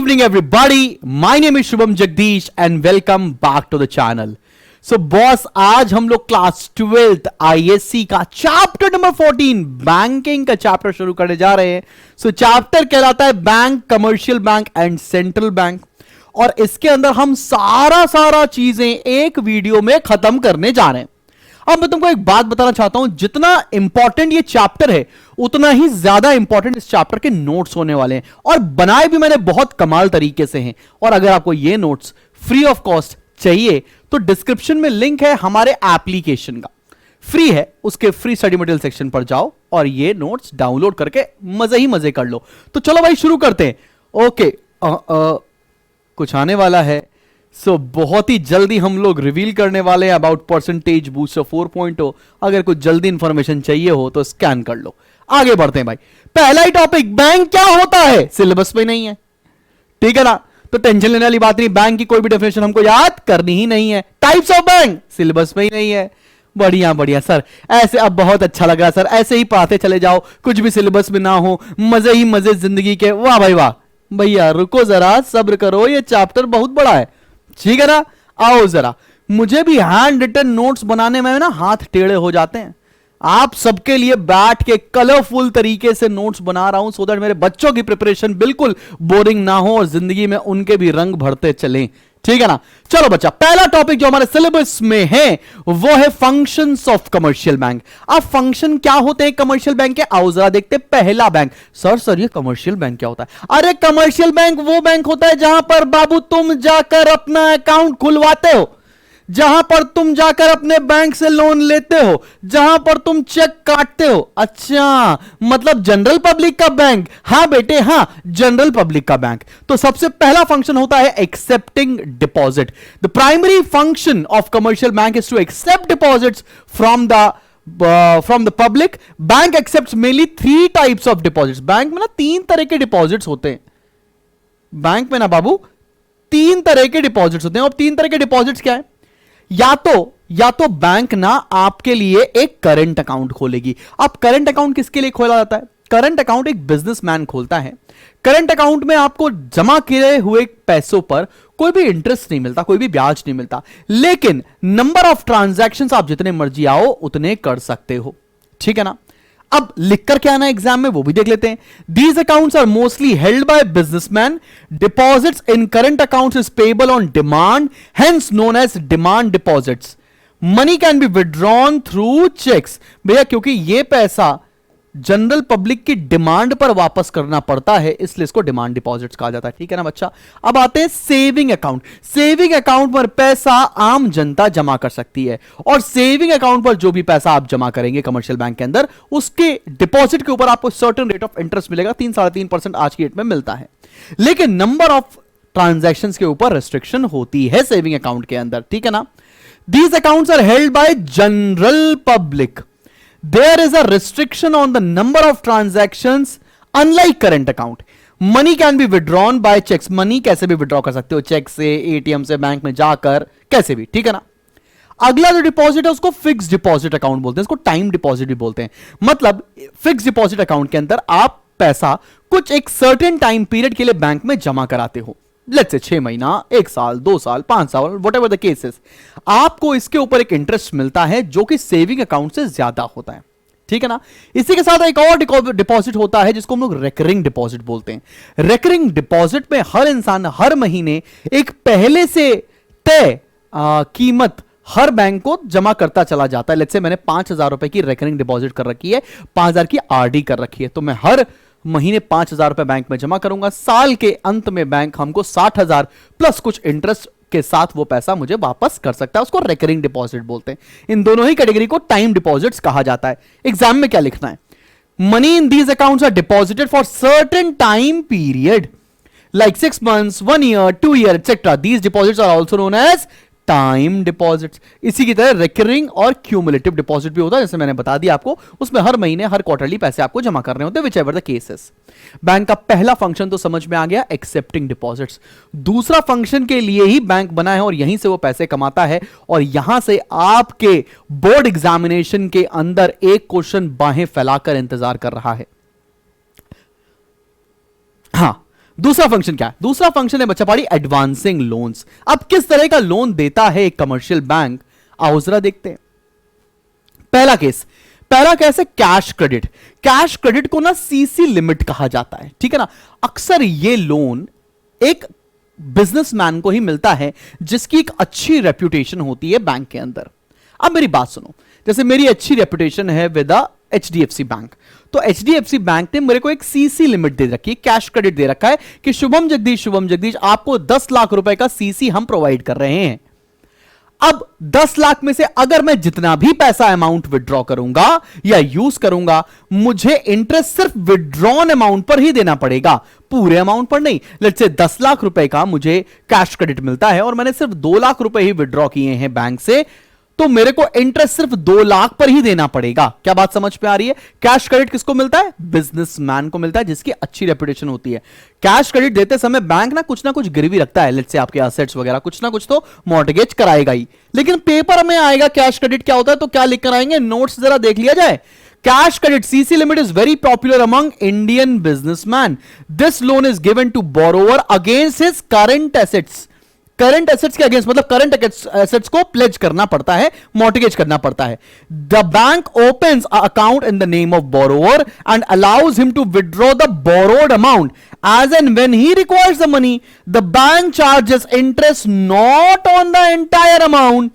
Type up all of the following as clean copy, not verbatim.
evening everybody, my name is Shubham Jagdish and welcome back to the channel. So boss, आज हम लोग class 12th ISC का chapter number 14 banking का chapter शुरू करने जा रहे हैं. सो चैप्टर कहलाता है bank, commercial bank and central bank, और इसके अंदर हम सारा चीजें एक वीडियो में खत्म करने जा रहे हैं. अब मैं तुमको एक बात बताना चाहता हूं, जितना इंपॉर्टेंट ये चैप्टर है उतना ही ज्यादा इंपॉर्टेंट इस चैप्टर के नोट्स होने वाले हैं, और बनाए भी मैंने बहुत कमाल तरीके से हैं. और अगर आपको ये नोट्स फ्री ऑफ कॉस्ट चाहिए तो डिस्क्रिप्शन में लिंक है हमारे एप्लीकेशन का, फ्री है. उसके फ्री स्टडी मटेरियल सेक्शन पर जाओ और ये नोट्स डाउनलोड करके मजे ही मजे कर लो. तो चलो भाई शुरू करते हैं. ओके, कुछ आने वाला है. सो बहुत ही जल्दी हम लोग रिवील करने वाले हैं अबाउट परसेंटेज बूस्टर 4.0. अगर कुछ जल्दी इंफॉर्मेशन चाहिए हो तो स्कैन कर लो. आगे बढ़ते हैं भाई. पहला ही टॉपिक, बैंक क्या होता है, सिलेबस में नहीं है, ठीक है ना, तो टेंशन लेने वाली बात नहीं. बैंक की कोई भी डेफिनेशन हमको याद करनी ही नहीं है. टाइप्स ऑफ बैंक सिलेबस में ही नहीं है. बढ़िया सर, ऐसे अब बहुत अच्छा लग रहा सर, ऐसे ही पढ़ाते चले जाओ, कुछ भी सिलेबस में ना हो, मजे ही मजे जिंदगी के. वाह भाई वाह. भैया रुको जरा, सब्र करो, ये चैप्टर बहुत बड़ा है, ठीक है ना. आओ जरा, मुझे भी हैंड रिटन नोट्स बनाने में ना हाथ टेढ़े हो जाते हैं. आप सबके लिए बैठ के कलरफुल तरीके से नोट्स बना रहा हूं सो दैट मेरे बच्चों की प्रिपरेशन बिल्कुल बोरिंग ना हो और जिंदगी में उनके भी रंग भरते चलें, ठीक है ना. चलो बच्चा, पहला टॉपिक जो हमारे सिलेबस में है वो है फंक्शंस ऑफ कमर्शियल बैंक. अब फंक्शन क्या होते हैं कमर्शियल बैंक के, आओ जरा देखते. पहला बैंक, सर ये कमर्शियल बैंक क्या होता है? अरे कमर्शियल बैंक वो बैंक होता है जहां पर बाबू तुम जाकर अपना अकाउंट खुलवाते हो, जहां पर तुम जाकर अपने बैंक से लोन लेते हो, जहां पर तुम चेक काटते हो. अच्छा, मतलब जनरल पब्लिक का बैंक. हां बेटे हाँ, जनरल पब्लिक का बैंक. तो सबसे पहला फंक्शन होता है accepting deposit. The primary function of commercial bank is to accept deposits from the public. Bank accepts mainly 3 types of deposits. Bank में ना 3 तरह के डिपॉजिट्स होते हैं. बैंक में ना बाबू 3 तरह के डिपॉजिट्स होते हैं. और 3 तरह के डिपॉजिट्स क्या है? या तो बैंक ना आपके लिए एक करंट अकाउंट खोलेगी. अब करंट अकाउंट किसके लिए खोला जाता है? करंट अकाउंट एक बिजनेसमैन खोलता है. करंट अकाउंट में आपको जमा किए हुए पैसों पर कोई भी इंटरेस्ट नहीं मिलता, कोई भी ब्याज नहीं मिलता, लेकिन नंबर ऑफ ट्रांजैक्शंस आप जितने मर्जी आओ उतने कर सकते हो, ठीक है ना. अब लिखकर क्या आना एग्जाम में वो भी देख लेते हैं. These accounts are mostly held by businessman. Deposits in current accounts is payable on demand, hence known as demand deposits. Money can be withdrawn through cheques. भैया क्योंकि ये पैसा जनरल पब्लिक की डिमांड पर वापस करना पड़ता है, इसलिए इसको डिमांड डिपॉजिट्स कहा जाता है, ठीक है ना बच्चा. अब आते हैं सेविंग अकाउंट. सेविंग अकाउंट पर पैसा आम जनता जमा कर सकती है, और सेविंग अकाउंट पर जो भी पैसा आप जमा करेंगे कमर्शियल बैंक के अंदर, उसके डिपॉजिट के ऊपर आपको सर्टेन रेट ऑफ इंटरेस्ट मिलेगा. 3-3.5% आज की डेट में मिलता है, लेकिन नंबर ऑफ ट्रांजैक्शंस के ऊपर रेस्ट्रिक्शन होती है सेविंग अकाउंट के अंदर, ठीक है ना. These accounts are held by general public. There is a restriction on the number of transactions unlike current account. Money can be withdrawn by checks. Money कैसे भी विड्रॉ कर सकते हो, चेक से, एटीएम से, बैंक में जाकर, कैसे भी, ठीक है ना. अगला जो डिपॉजिट है उसको फिक्स डिपॉजिट अकाउंट बोलते हैं, इसको टाइम डिपॉजिट भी बोलते हैं. मतलब फिक्स डिपॉजिट अकाउंट के अंदर आप पैसा कुछ एक सर्टेन टाइम पीरियड के लिए बैंक में जमा कराते हो. लेट्स से 6 महीना, 1 साल, 2 साल, 5 साल, व्हाटएवर द केस इज. आपको इसके ऊपर एक इंटरेस्ट मिलता है जो कि सेविंग अकाउंट से ज्यादा होता है, ठीक है ना. इसी के साथ एक और डिपॉजिट होता है जिसको हम लोग रेकरिंग डिपॉजिट बोलते हैं. रेकरिंग डिपॉजिट में हर इंसान हर महीने एक पहले से तय कीमत हर बैंक को जमा करता चला जाता है. लेट्स से मैंने 5,000 रुपए की रेकरिंग डिपॉजिट कर रखी है, 5,000 की आरडी कर रखी है, तो मैं हर महीने 5,000 रुपए बैंक में जमा करूंगा. साल के अंत में बैंक हमको 60,000 प्लस कुछ इंटरेस्ट के साथ वो पैसा मुझे वापस कर सकता है. उसको रेकरिंग डिपॉजिट बोलते हैं. इन दोनों ही कैटेगरी को टाइम डिपॉजिट्स कहा जाता है. एग्जाम में क्या लिखना है? Money in these accounts are deposited for certain time period like 6 months, 1 year, 2 year, etc. These deposits are also known as time deposits. इसी की तरह रिकरिंग और क्यूमुलेटिव डिपॉजिट भी होता है, जैसे मैंने बता दिया आपको. उसमें हर महीने हर क्वार्टरली पैसे आपको जमा करने होते हैं, which ever the cases. Bank का पहला फंक्शन तो समझ में आ गया, एक्सेप्टिंग डिपॉजिट्स. दूसरा फंक्शन के लिए ही बैंक बना है और यहीं से वो पैसे कमाता है, और यहां से आपके बोर्ड एग्जामिनेशन के अंदर एक क्वेश्चन बाहें फैलाकर इंतजार कर रहा है. हां, दूसरा फंक्शन क्या है? दूसरा फंक्शन है बच्चा पाड़ी एडवांसिंग लोन्स। अब किस तरह का लोन देता है एक कमर्शियल बैंक, आओ जरा देखते हैं। पहला केस है कैश क्रेडिट। कैश क्रेडिट को ना सीसी लिमिट कहा जाता है, ठीक है ना। अक्सर ये लोन एक बिजनेसमैन को ही मिलता है जिसकी एक अच्छी रेप्यूटेशन होती है बैंक के अंदर। अब मेरी बात सुनो, जैसे मेरी अच्छी रेप्यूटेशन है विद एचडीएफसी बैंक, तो एचडीएफसी बैंक ने मेरे को एक सीसी लिमिट दे रखी है, कैश क्रेडिट दे रखा है कि शुभम जगदीश आपको 10 लाख रुपए का सीसी हम प्रोवाइड कर रहे हैं। अब 10 लाख में से अगर मैं जितना भी पैसा अमाउंट विड्रॉ करूंगा या यूज करूंगा, मुझे इंटरेस्ट सिर्फ विड्रॉन अमाउंट पर ही देना पड़ेगा, पूरे अमाउंट पर नहीं। लेट्स से 10 लाख रुपए का मुझे कैश क्रेडिट मिलता है और मैंने सिर्फ 2 लाख रुपए ही विड्रॉ किए हैं बैंक से, तो मेरे को इंटरेस्ट सिर्फ 2 लाख पर ही देना पड़ेगा। क्या बात समझ में आ रही है? कैश क्रेडिट किसको मिलता है? बिजनेसमैन को मिलता है जिसकी अच्छी रेपुटेशन होती है। कैश क्रेडिट देते समय बैंक ना कुछ गिरवी रखता है, लेट्स से आपके एसेट्स वगैरह, कुछ ना कुछ तो मॉर्टगेज कराएगा ही। लेकिन पेपर में आएगा कैश क्रेडिट क्या होता है, तो क्या लिख कर आएंगे, नोट्स जरा देख लिया जाए। Cash credit CC limit is very popular among Indian businessmen. This loan is given to borrower against his current assets. Current assets के अगेंस्ट, मतलब करंट एसेट्स को प्लेज करना पड़ता है, मॉर्टगेज करना पड़ता है। The bank opens account in the name of borrower and allows him to withdraw the borrowed amount as and when he requires the money. The bank charges interest not on the entire amount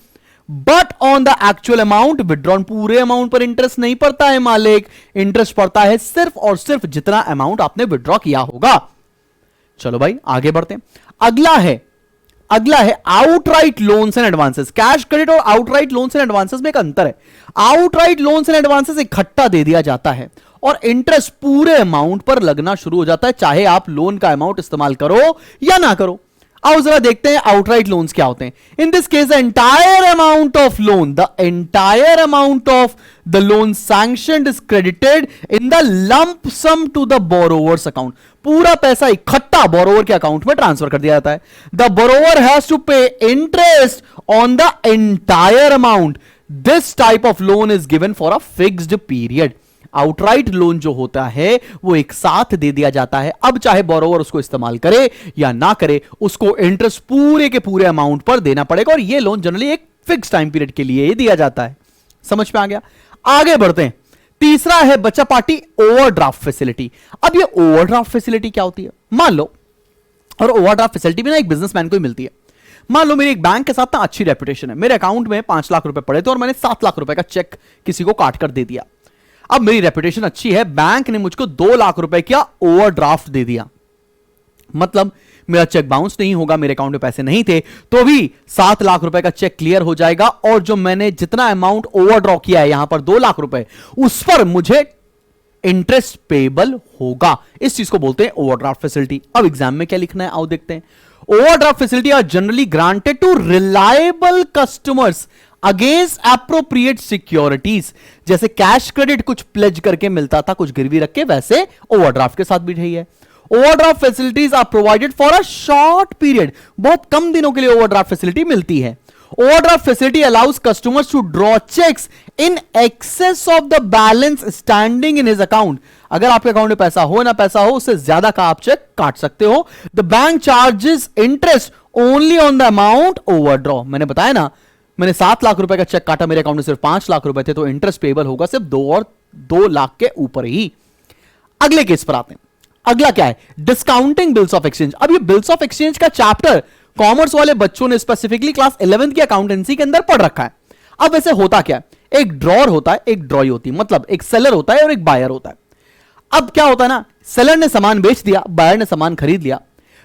but on the actual amount withdrawn. पूरे amount पर interest नहीं पड़ता है मालिक, interest पड़ता है सिर्फ और सिर्फ जितना अमाउंट आपने विड्रॉ किया होगा। चलो भाई आगे बढ़ते हैं। अगला है outright loans and advances. Cash credit और आउटराइट लोन्स एंड एडवांसेस में एक अंतर है। आउटराइट लोन्स एंड एडवांसेस इकट्ठा दे दिया जाता है और इंटरेस्ट पूरे अमाउंट पर लगना शुरू हो जाता है, चाहे आप लोन का अमाउंट इस्तेमाल करो या ना करो। आओ जरा देखते हैं आउटराइट लोन्स क्या होते हैं। In this case the entire amount of loan sanctioned is credited in the lump sum to the borrower's account. पूरा पैसा इकट्ठा बोरोवर के अकाउंट में ट्रांसफर कर दिया जाता है। द बोरोवर हैज टू पे interest on the entire amount. This type of loan is given for a fixed period. Outright loan जो होता है वो एक साथ दे दिया जाता है, अब चाहे बोरोवर उसको इस्तेमाल करे या ना करे, उसको इंटरेस्ट पूरे के पूरे अमाउंट पर देना पड़ेगा और ये लोन जनरली एक फिक्स टाइम पीरियड के लिए ही दिया जाता है। समझ में आ गया? आगे बढ़ते हैं। तीसरा है बच्चा पार्टी ओवरड्राफ्ट फैसिलिटी। अब ये ओवरड्राफ्ट फैसिलिटी क्या होती है? मान लो, और ओवरड्राफ्ट फैसिलिटी भी ना एक बिजनेसमैन को ही मिलती है। मान लो मेरी एक बैंक के साथ ना अच्छी रेपुटेशन है, मेरे अकाउंट में 5 लाख रुपए पड़े थे और मैंने 7 लाख रुपए का चेक किसी को काट कर दे दिया। अब मेरी रेपुटेशन अच्छी है, बैंक ने मुझको 2 लाख रुपए का ओवरड्राफ्ट दे दिया, मतलब मेरा चेक बाउंस नहीं होगा, मेरे अकाउंट में पैसे नहीं थे तो भी 7 लाख रुपए का चेक क्लियर हो जाएगा और जो मैंने जितना अमाउंट ओवरड्रॉ किया है यहां पर 2 लाख रुपए, उस पर मुझे इंटरेस्ट पेबल होगा। इस चीज को बोलते हैं ओवरड्राफ्ट फैसिलिटी। अब एग्जाम में क्या लिखना है आओ देखते हैं। Overdraft facility are generally granted to reliable customers against appropriate securities. जैसे कैश क्रेडिट कुछ प्लेज करके मिलता था, कुछ गिरवी रख के, वैसे ओवरड्राफ्ट के साथ भी रही है। Overdraft facilities are provided for a short period. बहुत कम दिनों के लिए ओवरड्राफ्ट फैसिलिटी मिलती है। Overdraft facility allows customers to draw cheques in excess of the balance standing in his account. अगर आपके अकाउंट में पैसा हो ना पैसा हो, उससे ज्यादा का आप चेक काट सकते हो। The bank charges interest only on the amount overdraw. मैंने बताया ना, मैंने 7 लाख रुपए का चेक काटा, मेरे अकाउंट में सिर्फ 5 लाख रुपए थे, तो इंटरेस्ट पेबल होगा सिर्फ 2 लाख के ऊपर ही। अगले केस पर आते हैं। अगला क्या है? Discounting bills of exchange. अब ये बिल्स ऑफ एक्सचेंज का चैप्टर कॉमर्स वाले बच्चों ने स्पेसिफिकली क्लास 11th की अकाउंटेंसी के अंदर पढ़ रखा है। अब वैसे होता क्या है? एक ड्रॉर होता है, एक ड्रॉई होती है, मतलब एक सेलर होता है और एक बायर होता है। अब क्या होता है ना, सेलर ने सामान बेच दिया, बायर ने सामान खरीद लिया।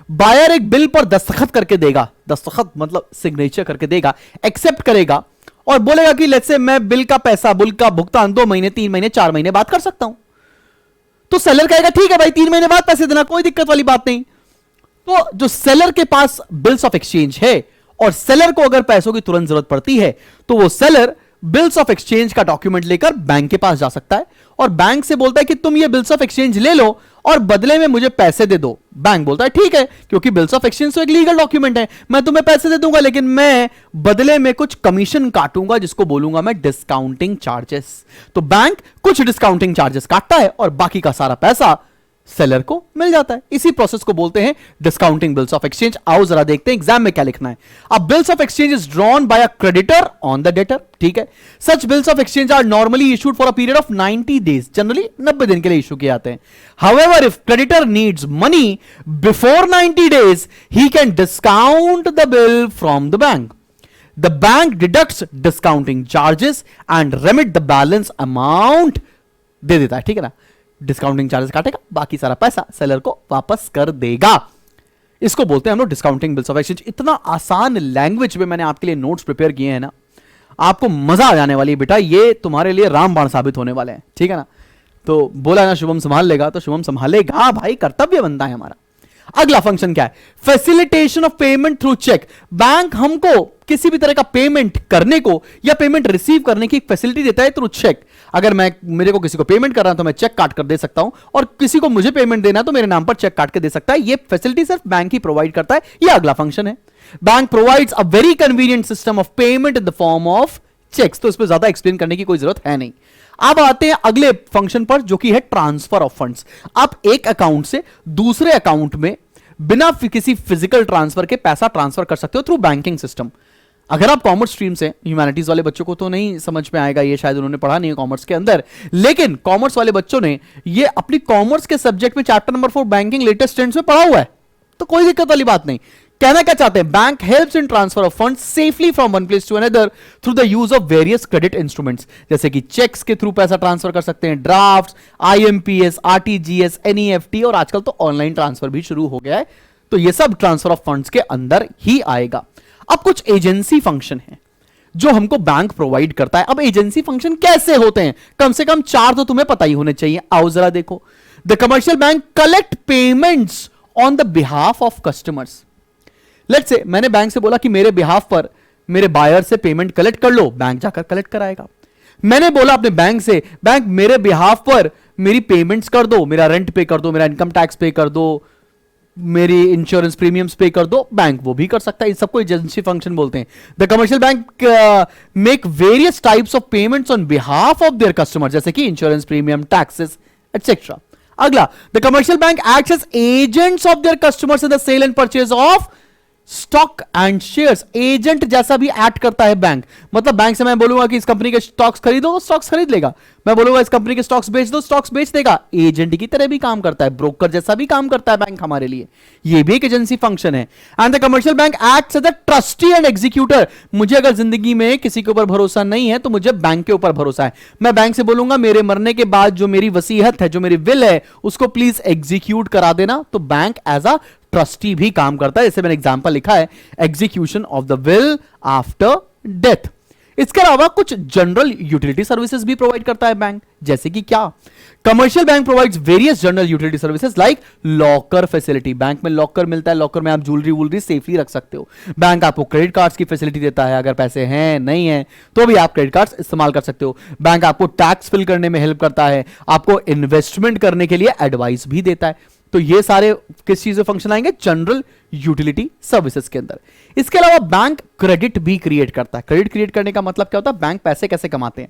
बायर एक बिल पर दस्तखत करके देगा, दस्तखत मतलब सिग्नेचर करके देगा, एक्सेप्ट करेगा और बोलेगा कि लेट्स से मैं बिल का भुगतान 2 महीने, 3 महीने, 4 महीने बाद कर सकता हूं। तो सेलर कहेगा ठीक है भाई, 3 महीने बाद पैसे देना, कोई दिक्कत वाली बात नहीं। तो जो सेलर के पास बिल्स ऑफ एक्सचेंज है और सेलर को अगर पैसों की तुरंत जरूरत पड़ती है तो वो सेलर बिल्स ऑफ एक्सचेंज का डॉक्यूमेंट लेकर बैंक के पास जा सकता है और बैंक से बोलता है कि तुम ये बिल्स ऑफ एक्सचेंज ले लो और बदले में मुझे पैसे दे दो। बैंक बोलता है ठीक है, क्योंकि बिल्स ऑफ एक्सचेंज तो एक लीगल डॉक्यूमेंट है, मैं तुम्हें पैसे दे दूंगा, लेकिन मैं बदले में कुछ कमीशन काटूंगा जिसको बोलूंगा मैं डिस्काउंटिंग चार्जेस। तो बैंक कुछ डिस्काउंटिंग चार्जेस काटता है और बाकी का सारा पैसा सेलर को मिल जाता है। इसी प्रोसेस को बोलते हैं डिस्काउंटिंग बिल्स ऑफ एक्सचेंज। आओ जरा देखते हैं एग्जाम में क्या लिखना है। अब bills of exchange is drawn by a creditor on the debtor, ठीक है। Such bills of exchange are normally issued for a period of 90 days, generally 90 दिन के लिए इशू किए जाते हैं। However if creditor needs money before 90 days he can discount the bill from the bank. The bank deducts discounting charges and remit the balance amount दे देता है, ठीक है ना। डिस्काउंटिंग चार्जेस काटेगा, बाकी सारा पैसा सेलर को वापस कर देगा। इसको बोलते हैं हम लोग डिस्काउंटिंग बिल्स ऑफ एक्सचेंज। इतना आसान लैंग्वेज में मैंने आपके लिए नोट्स प्रिपेयर किए हैं ना, आपको मजा आ जाने वाली है बेटा। ये तुम्हारे लिए रामबाण साबित होने वाले हैं, ठीक है ना। तो बोला ना शुभम संभाल लेगा, तो शुभम संभालेगा भाई, कर्तव्य बनता है हमारा। अगला फंक्शन क्या है? Facilitation of payment through cheque. Bank हमको किसी भी तरह का पेमेंट करने को या पेमेंट रिसीव करने की एक फैसिलिटी देता है थ्रू चेक। अगर मेरे को किसी को पेमेंट कर रहा है तो मैं चेक काट कर दे सकता हूं, और किसी को मुझे पेमेंट देना है तो मेरे नाम पर चेक काट के दे सकता है। ये फैसिलिटी सिर्फ बैंक ही प्रोवाइड करता है। ये अगला फंक्शन है। Bank provides a very convenient system of payment in the form of cheques. तो इस पर ज्यादा एक्सप्लेन करने की कोई जरूरत है नहीं। अब आते हैं अगले फंक्शन पर, जो कि है ट्रांसफर ऑफ फंड्स। आप एक अकाउंट से दूसरे अकाउंट में बिना किसी फिजिकल ट्रांसफर के पैसा ट्रांसफर कर सकते हो थ्रू बैंकिंग सिस्टम। अगर आप कॉमर्स स्ट्रीम से, ह्यूमैनिटीज वाले बच्चों को तो नहीं समझ में आएगा, ये शायद उन्होंने पढ़ा नहीं है कॉमर्स के अंदर, लेकिन कॉमर्स वाले बच्चों ने ये अपनी कॉमर्स के सब्जेक्ट में chapter number 4 banking latest trends में पढ़ा हुआ है, तो कोई दिक्कत वाली बात नहीं। कहना क्या चाहते हैं? Bank helps in transfer of funds safely from one place to another through the use of various credit instruments. जैसे कि चेक्स के थ्रू पैसा ट्रांसफर कर सकते हैं, ड्राफ्ट, आईएमपीएस, आरटीजीएस, एनईएफटी, और आजकल तो ऑनलाइन ट्रांसफर भी शुरू हो गया है। तो ये सब ट्रांसफर ऑफ फंड्स के अंदर ही आएगा। अब कुछ एजेंसी फंक्शन है जो हमको बैंक प्रोवाइड करता है। अब एजेंसी फंक्शन कैसे होते हैं? कम से कम 4 तो तुम्हें पता ही होने चाहिए। आओ जरा देखो। The commercial bank collect payments on the behalf of customers. Let's say मैंने बैंक से बोला कि मेरे बिहाफ पर मेरे बायर से पेमेंट कलेक्ट कर लो, बैंक जाकर कलेक्ट कराएगा। मैंने बोला अपने बैंक से, बैंक मेरे बिहाफ पर मेरी पेमेंट्स कर दो, मेरा रेंट पे कर दो, मेरा इनकम टैक्स पे कर दो, मेरी इंश्योरेंस प्रीमियम्स पे कर दो, बैंक वो भी कर सकता है। इस सबको एजेंसी फंक्शन बोलते हैं। The commercial bank make various types of payments on behalf of their customer, जैसे कि इंश्योरेंस प्रीमियम, टैक्सेस एटसेट्रा। अगला, the commercial bank acts as agents of their customers in the sale and purchase of stock and shares. Agent जैसा भी act करता है bank. मतलब bank से मैं बोलूंगा कि इस कंपनी के स्टॉक्स खरीदो, तो स्टॉक्स खरीद लेगा। मैं बोलूंगा इस कंपनी के स्टॉक्स बेच दो, स्टॉक्स बेच देगा। एजेंट की तरह भी काम करता है, ब्रोकर जैसा भी काम करता है बैंक हमारे लिए। ये भी एक एजेंसी फंक्शन है। And the commercial bank acts as a trustee and executor. मुझे अगर जिंदगी में किसी के ऊपर भरोसा नहीं है तो मुझे बैंक के ऊपर भरोसा है। मैं बैंक से बोलूंगा मेरे मरने के बाद जो मेरी वसीयत है, जो मेरी विल है, उसको प्लीज एग्जीक्यूट करा देना। तो बैंक एज अ ट्रस्टी भी काम करता है। जैसे मैंने एग्जांपल लिखा है, execution of the will after death. इसके अलावा कुछ जनरल यूटिलिटी सर्विसेज भी प्रोवाइड करता है बैंक। जैसे कि क्या? Commercial bank provides various general utility services like locker facility. Bank में लॉकर मिलता है, लॉकर में आप ज्वेलरी वूलरी सेफली रख सकते हो। बैंक आपको क्रेडिट कार्ड्स की फैसिलिटी देता है, अगर पैसे हैं नहीं है तो भी आप क्रेडिट कार्ड्स इस्तेमाल कर सकते हो। बैंक आपको टैक्स फिल करने में हेल्प करता है, आपको इन्वेस्टमेंट करने के लिए एडवाइस भी देता है। तो ये सारे किस चीज में फंक्शन आएंगे? जनरल यूटिलिटी सर्विसेज के अंदर। इसके अलावा बैंक क्रेडिट भी क्रिएट करता है। क्रेडिट क्रिएट करने का मतलब क्या होता है? बैंक पैसे कैसे कमाते हैं,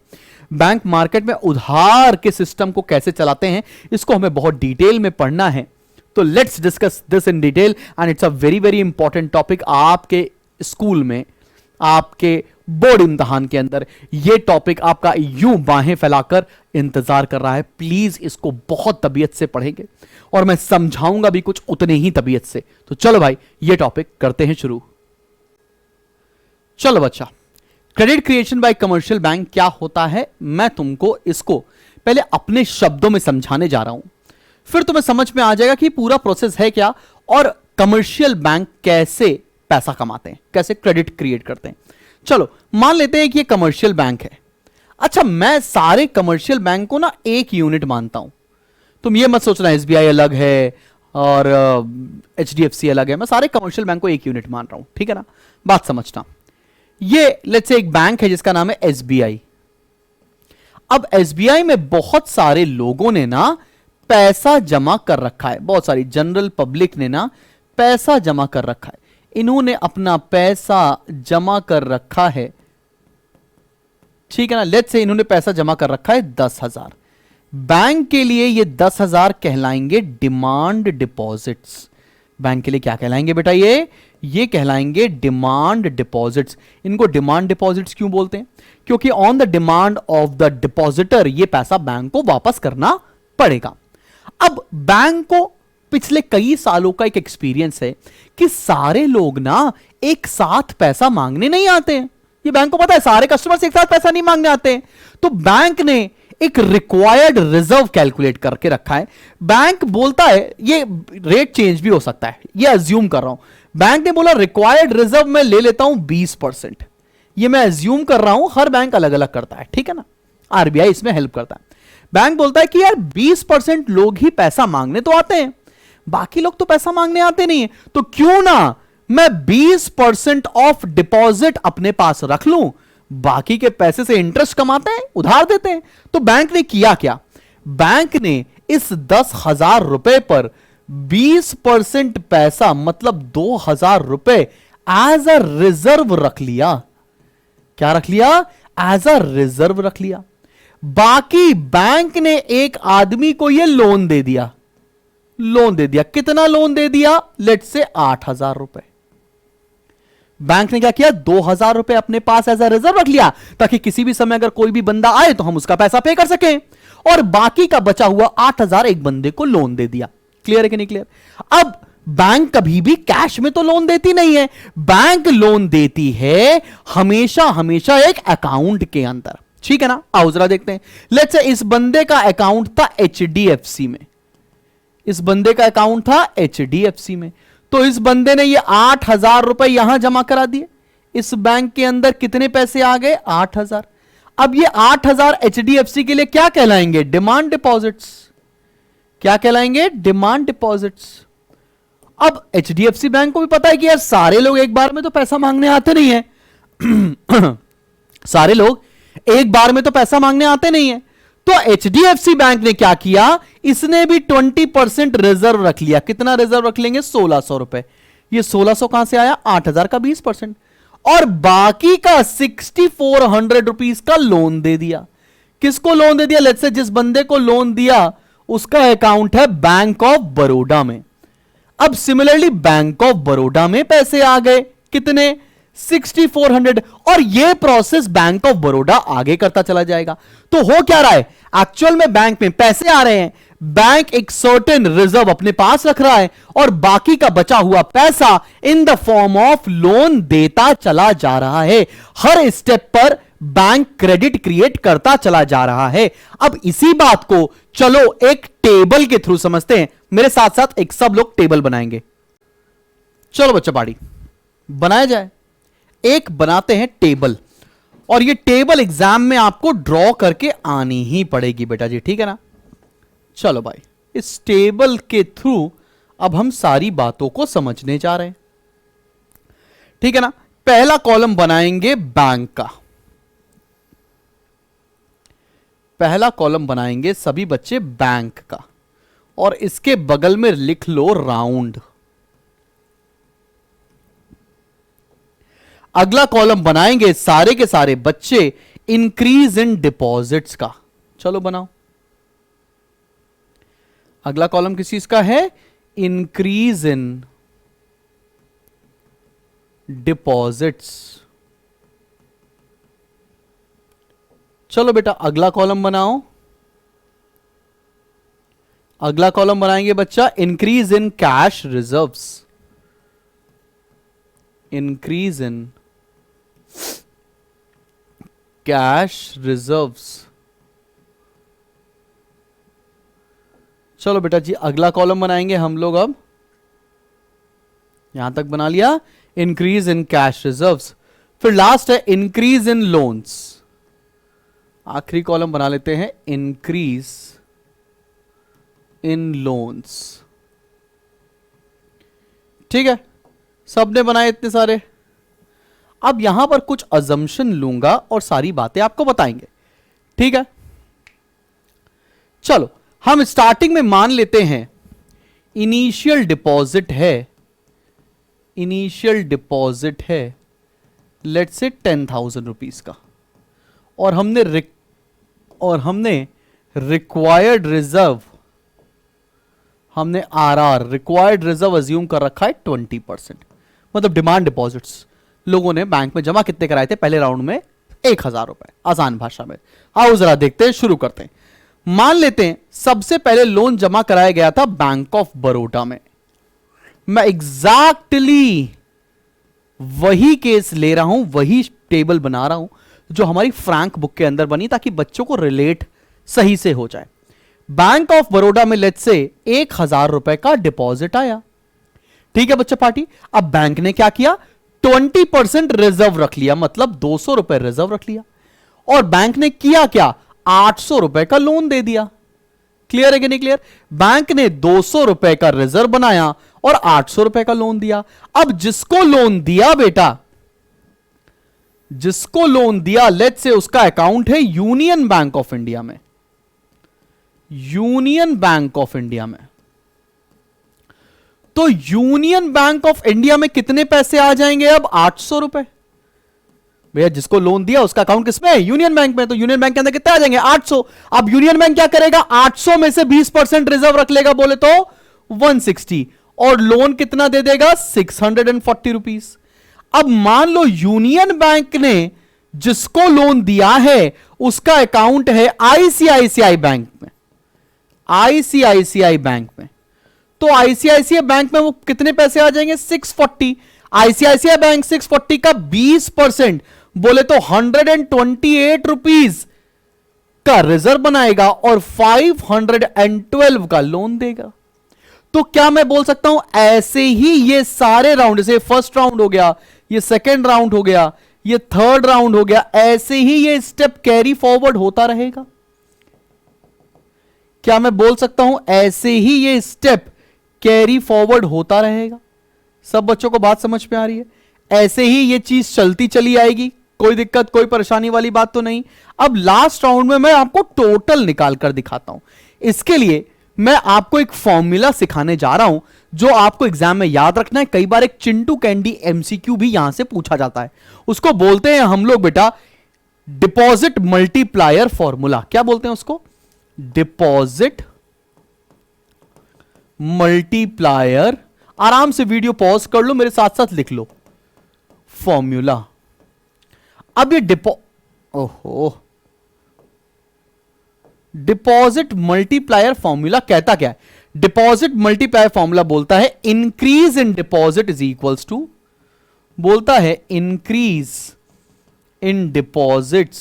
बैंक मार्केट में उधार के सिस्टम को कैसे चलाते हैं, इसको हमें बहुत डिटेल में पढ़ना है। तो let's discuss this in detail and it's a very very important topic. आपके स्कूल में, आपके बोर्ड इम्तिहान के अंदर यह टॉपिक आपका यूं बाहें फैलाकर इंतजार कर रहा है। प्लीज इसको बहुत तबीयत से पढ़ेंगे और मैं समझाऊंगा भी कुछ उतने ही तबीयत से। तो चलो भाई, ये टॉपिक करते हैं शुरू। चलो बच्चा, credit creation bye commercial bank क्या होता है, मैं तुमको इसको पहले अपने शब्दों में समझाने जा रहा हूं, फिर तुम्हें समझ में आ जाएगा कि पूरा प्रोसेस है क्या और कमर्शियल बैंक कैसे पैसा कमाते हैं, कैसे क्रेडिट क्रिएट करते हैं। चलो मान लेते हैं कि ये कमर्शियल बैंक है। अच्छा, मैं सारे कमर्शियल बैंक को ना एक यूनिट मानता हूं। तुम ये मत सोचना एसबीआई अलग है और एचडीएफसी अलग है। मैं सारे कमर्शियल बैंक को एक यूनिट मान रहा हूं, ठीक है ना। बात समझना। ये लेट्स से एक बैंक है जिसका नाम है एसबीआई। अब एसबीआई में बहुत सारे लोगों ने ना पैसा जमा कर रखा है, बहुत सारी जनरल पब्लिक ने ना पैसा जमा कर रखा है। इन्होंने अपना पैसा जमा कर रखा है, ठीक है ना। लेट्स से इन्होंने पैसा जमा कर रखा है 10,000। बैंक के लिए ये 10,000 कहलाएंगे डिमांड डिपॉजिट्स। बैंक के लिए क्या कहलाएंगे बेटा? ये कहलाएंगे डिमांड डिपॉजिट्स। इनको डिमांड डिपॉजिट्स क्यों बोलते हैं? क्योंकि on the demand of the depositor ये पैसा बैंक को वापस करना पड़ेगा। अब बैंक को पिछले कई सालों का एक एक्सपीरियंस है कि सारे लोग ना एक साथ पैसा मांगने नहीं आते हैं। ये बैंक को पता है सारे कस्टमर्स एक साथ पैसा नहीं मांगने आते हैं। तो बैंक ने एक रिक्वायर्ड रिजर्व कैलकुलेट करके रखा है। बैंक बोलता है, ये रेट चेंज भी हो सकता है, ये अज्यूम कर रहा हूं, बैंक ने बोला रिक्वायर्ड रिजर्व मैं ले लेता हूं 20%। ये मैं अज्यूम कर रहा हूं, हर बैंक अलग अलग करता है, ठीक है ना। आरबीआई इसमें हेल्प करता है। बैंक बोलता है कि यार 20% लोग ही पैसा मांगने तो आते हैं, बाकी लोग तो पैसा मांगने आते नहीं है, तो क्यों ना मैं 20% ऑफ डिपॉजिट अपने पास रख लूं, बाकी के पैसे से इंटरेस्ट कमाते हैं, उधार देते हैं। तो बैंक ने किया क्या? बैंक ने इस 10,000 रुपए पर 20% पैसा मतलब 2,000 रुपए एज अ रिजर्व रख लिया। क्या रख लिया? एज अ रिजर्व रख लिया। बाकी बैंक ने एक आदमी को यह लोन दे दिया। लोन दे दिया, कितना लोन दे दिया? लेट्स से 8,000 रुपए। बैंक ने क्या किया? 2,000 रुपए अपने पास एज अ रिजर्व रख लिया ताकि किसी भी समय अगर कोई भी बंदा आए तो हम उसका पैसा पे कर सकें, और बाकी का बचा हुआ 8,000 एक बंदे को लोन दे दिया। क्लियर है कि नहीं क्लियर? अब बैंक कभी भी कैश में तो लोन देती नहीं है, बैंक लोन देती है हमेशा हमेशा एक अकाउंट के अंदर, ठीक है ना। आओ जरा देखते हैं। लेट्स से इस बंदे का अकाउंट था HDFC में, इस बंदे का अकाउंट था HDFC में, तो इस बंदे ने ये 8,000 रुपए यहां जमा करा दिए। इस बैंक के अंदर कितने पैसे आ गए? 8,000। अब ये 8,000 HDFC के लिए क्या कहलाएंगे? Demand deposits. क्या कहलाएंगे? Demand deposits. अब HDFC बैंक को भी पता है कि यार सारे लोग एक बार में तो पैसा मांगने आते नहीं है सारे लोग एक बार में तो पैसा मांगने आते नहीं है, तो HDFC बैंक ने क्या किया? इसने भी 20% रिजर्व रख लिया। कितना रिजर्व रख लेंगे? 1,600 रुपए। ये 1,600 कहां से आया? 8,000 का 20%, और बाकी का 6,400 रुपीज का लोन दे दिया। किसको लोन दे दिया? लेट्स से जिस बंदे को लोन दिया उसका अकाउंट है बैंक ऑफ बड़ौदा में। अब सिमिलरली बैंक ऑफ बड़ौदा में पैसे आ गए, कितने? 6,400, और यह प्रोसेस बैंक ऑफ बड़ौदा आगे करता चला जाएगा। तो हो क्या रहा है? एक्चुअल में बैंक में पैसे आ रहे हैं, बैंक एक सर्टेन रिजर्व अपने पास रख रहा है, और बाकी का बचा हुआ पैसा इन द फॉर्म ऑफ लोन देता चला जा रहा है। हर स्टेप पर बैंक क्रेडिट क्रिएट करता चला जा रहा है। अब इसी बात को चलो एक टेबल के थ्रू समझते हैं। मेरे साथ साथ एक सब लोग टेबल बनाएंगे। चलो बच्चा पाड़ी बनाया जाए। एक बनाते हैं टेबल, और ये टेबल एग्जाम में आपको ड्रॉ करके आनी ही पड़ेगी बेटा जी, ठीक है ना। चलो भाई, इस टेबल के थ्रू अब हम सारी बातों को समझने जा रहे हैं, ठीक है ना। पहला कॉलम बनाएंगे बैंक का, पहला कॉलम बनाएंगे सभी बच्चे बैंक का, और इसके बगल में लिख लो राउंड। अगला कॉलम बनाएंगे सारे के सारे बच्चे इंक्रीज इन डिपॉजिट्स का। चलो बनाओ। अगला कॉलम किस चीज का है? Increase in deposits. चलो बेटा अगला कॉलम बनाओ। अगला कॉलम बनाएंगे बच्चा increase in cash reserves. Increase in cash reserves. चलो बेटा जी अगला कॉलम बनाएंगे हम लोग। अब यहां तक बना लिया, इंक्रीज इन कैश रिजर्व्स। फिर लास्ट है इंक्रीज इन लोन्स। आखिरी कॉलम बना लेते हैं इंक्रीज इन लोन्स। ठीक है, सबने बनाए इतने सारे। अब यहां पर कुछ अजम्पशन लूंगा और सारी बातें आपको बताएंगे, ठीक है। चलो हम स्टार्टिंग में मान लेते हैं इनिशियल डिपॉजिट है, इनिशियल डिपॉजिट है लेट्स से 10,000 रुपीज का, और हमने रिक्वायर्ड रिजर्व, हमने आरआर रिक्वायर्ड रिजर्व अज्यूम कर रखा है 20%, मतलब डिमांड डिपॉजिट्स लोगों ने बैंक में जमा कितने कराए थे पहले राउंड में? 1000 रुपए, आसान भाषा में। आओ जरा देखते हैं, शुरू करते हैं। मान लेते हैं सबसे पहले लोन जमा कराया गया था बैंक ऑफ बड़ौदा में। मैं एग्जैक्टली वही केस ले रहा हूं, वही टेबल बना रहा हूं जो हमारी फ्रैंक बुक के अंदर बनी, ताकि बच्चों को रिलेट सही से हो जाए। बैंक ऑफ बड़ौदा में लेट्स से 1000 रुपए का डिपॉजिट आया, ठीक है बच्चा पार्टी। अब बैंक ने क्या किया? 20% रिजर्व रख लिया, मतलब 200 रुपए रिजर्व रख लिया, और बैंक ने किया क्या? 800 रुपए का लोन दे दिया। क्लियर है कि नहीं क्लियर? बैंक ने 200 रुपए का रिजर्व बनाया और 800 रुपए का लोन दिया। अब जिसको लोन दिया बेटा, जिसको लोन दिया लेट्स से उसका अकाउंट है यूनियन बैंक ऑफ इंडिया में, यूनियन बैंक ऑफ इंडिया में। तो यूनियन बैंक ऑफ इंडिया में कितने पैसे आ जाएंगे अब? 800 रुपए। भैया जिसको लोन दिया उसका अकाउंट किसमें है? यूनियन बैंक में। तो यूनियन बैंक के अंदर कितने आ जाएंगे? 800। अब यूनियन बैंक क्या करेगा? 800 में से 20% रिजर्व रख लेगा, बोले तो 160, और लोन कितना दे देगा? 640 रुपीस। अब मान लो यूनियन बैंक ने जिसको लोन दिया है उसका अकाउंट है आईसीआईसीआई बैंक में, आईसीआईसीआई बैंक में। तो आईसीआईसीआई बैंक में वो कितने पैसे आ जाएंगे? 640। आईसीआईसीआई बैंक 640 का 20% बोले तो 128 रुपीस का रिजर्व बनाएगा और 512 का लोन देगा। तो क्या मैं बोल सकता हूं ऐसे ही ये सारे राउंड, जैसे फर्स्ट राउंड हो गया, ये सेकेंड राउंड हो गया, ये थर्ड राउंड हो गया, ऐसे ही ये स्टेप कैरी फॉरवर्ड होता रहेगा? क्या मैं बोल सकता हूं ऐसे ही ये स्टेप कैरी फॉरवर्ड होता रहेगा? सब बच्चों को बात समझ में आ रही है? ऐसे ही ये चीज चलती चली आएगी, कोई दिक्कत कोई परेशानी वाली बात तो नहीं। अब लास्ट राउंड में मैं आपको टोटल निकाल कर दिखाता हूं। इसके लिए मैं आपको एक फॉर्मूला सिखाने जा रहा हूं जो आपको एग्जाम में याद रखना है। कई बार एक चिंटू कैंडी एमसीक्यू भी यहां से पूछा जाता है। उसको बोलते हैं हम लोग बेटा डिपॉजिट मल्टीप्लायर फॉर्मूला। क्या बोलते हैं उसको? Deposit multiplier. आराम से वीडियो पॉज कर लो, मेरे साथ साथ लिख लो फॉर्मूला। अब ये डिपॉजिट मल्टीप्लायर फॉर्मूला कहता क्या है? डिपॉजिट मल्टीप्लायर फॉर्मूला बोलता है increase in deposit is equals to, बोलता है increase in deposits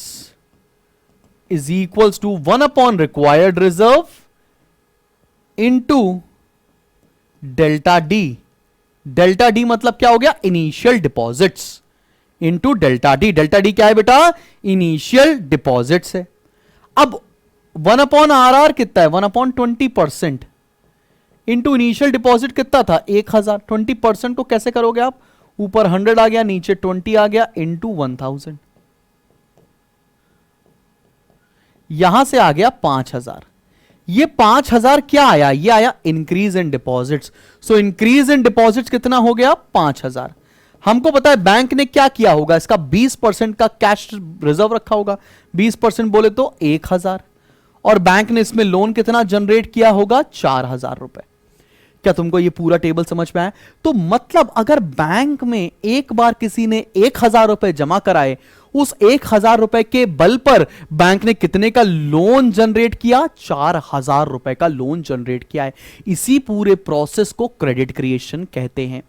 is equals to 1 upon required reserve into delta D. Delta D मतलब क्या हो गया? Initial deposits into delta D. Delta D क्या है बेटा? इनिशियल डिपॉजिट्स है। अब 1 अपॉन आर आर कितना है? 1 अपॉन 20% इंटू इनिशियल डिपॉजिट कितना था? 1000। 20% को कैसे करोगे आप? ऊपर 100 आ गया, नीचे 20 आ गया, इंटू 1000। यहां से आ गया 5000। ये 5000 क्या आया? ये आया increase in deposits. So increase in deposits कितना हो गया? 5000। हमको पता है बैंक ने क्या किया होगा, इसका 20% का कैश रिजर्व रखा होगा। 20% बोले तो 1000, और बैंक ने इसमें लोन कितना जनरेट किया होगा? 4000 रुपए। क्या तुमको ये पूरा टेबल समझ में आया? तो मतलब अगर बैंक में एक बार किसी ने 1000 रुपए जमा कराए, उस 1000 रुपए के बल पर बैंक ने कितने का लोन जनरेट किया? 4000 रुपए का लोन जनरेट किया है। इसी पूरे प्रोसेस को क्रेडिट क्रिएशन कहते हैं।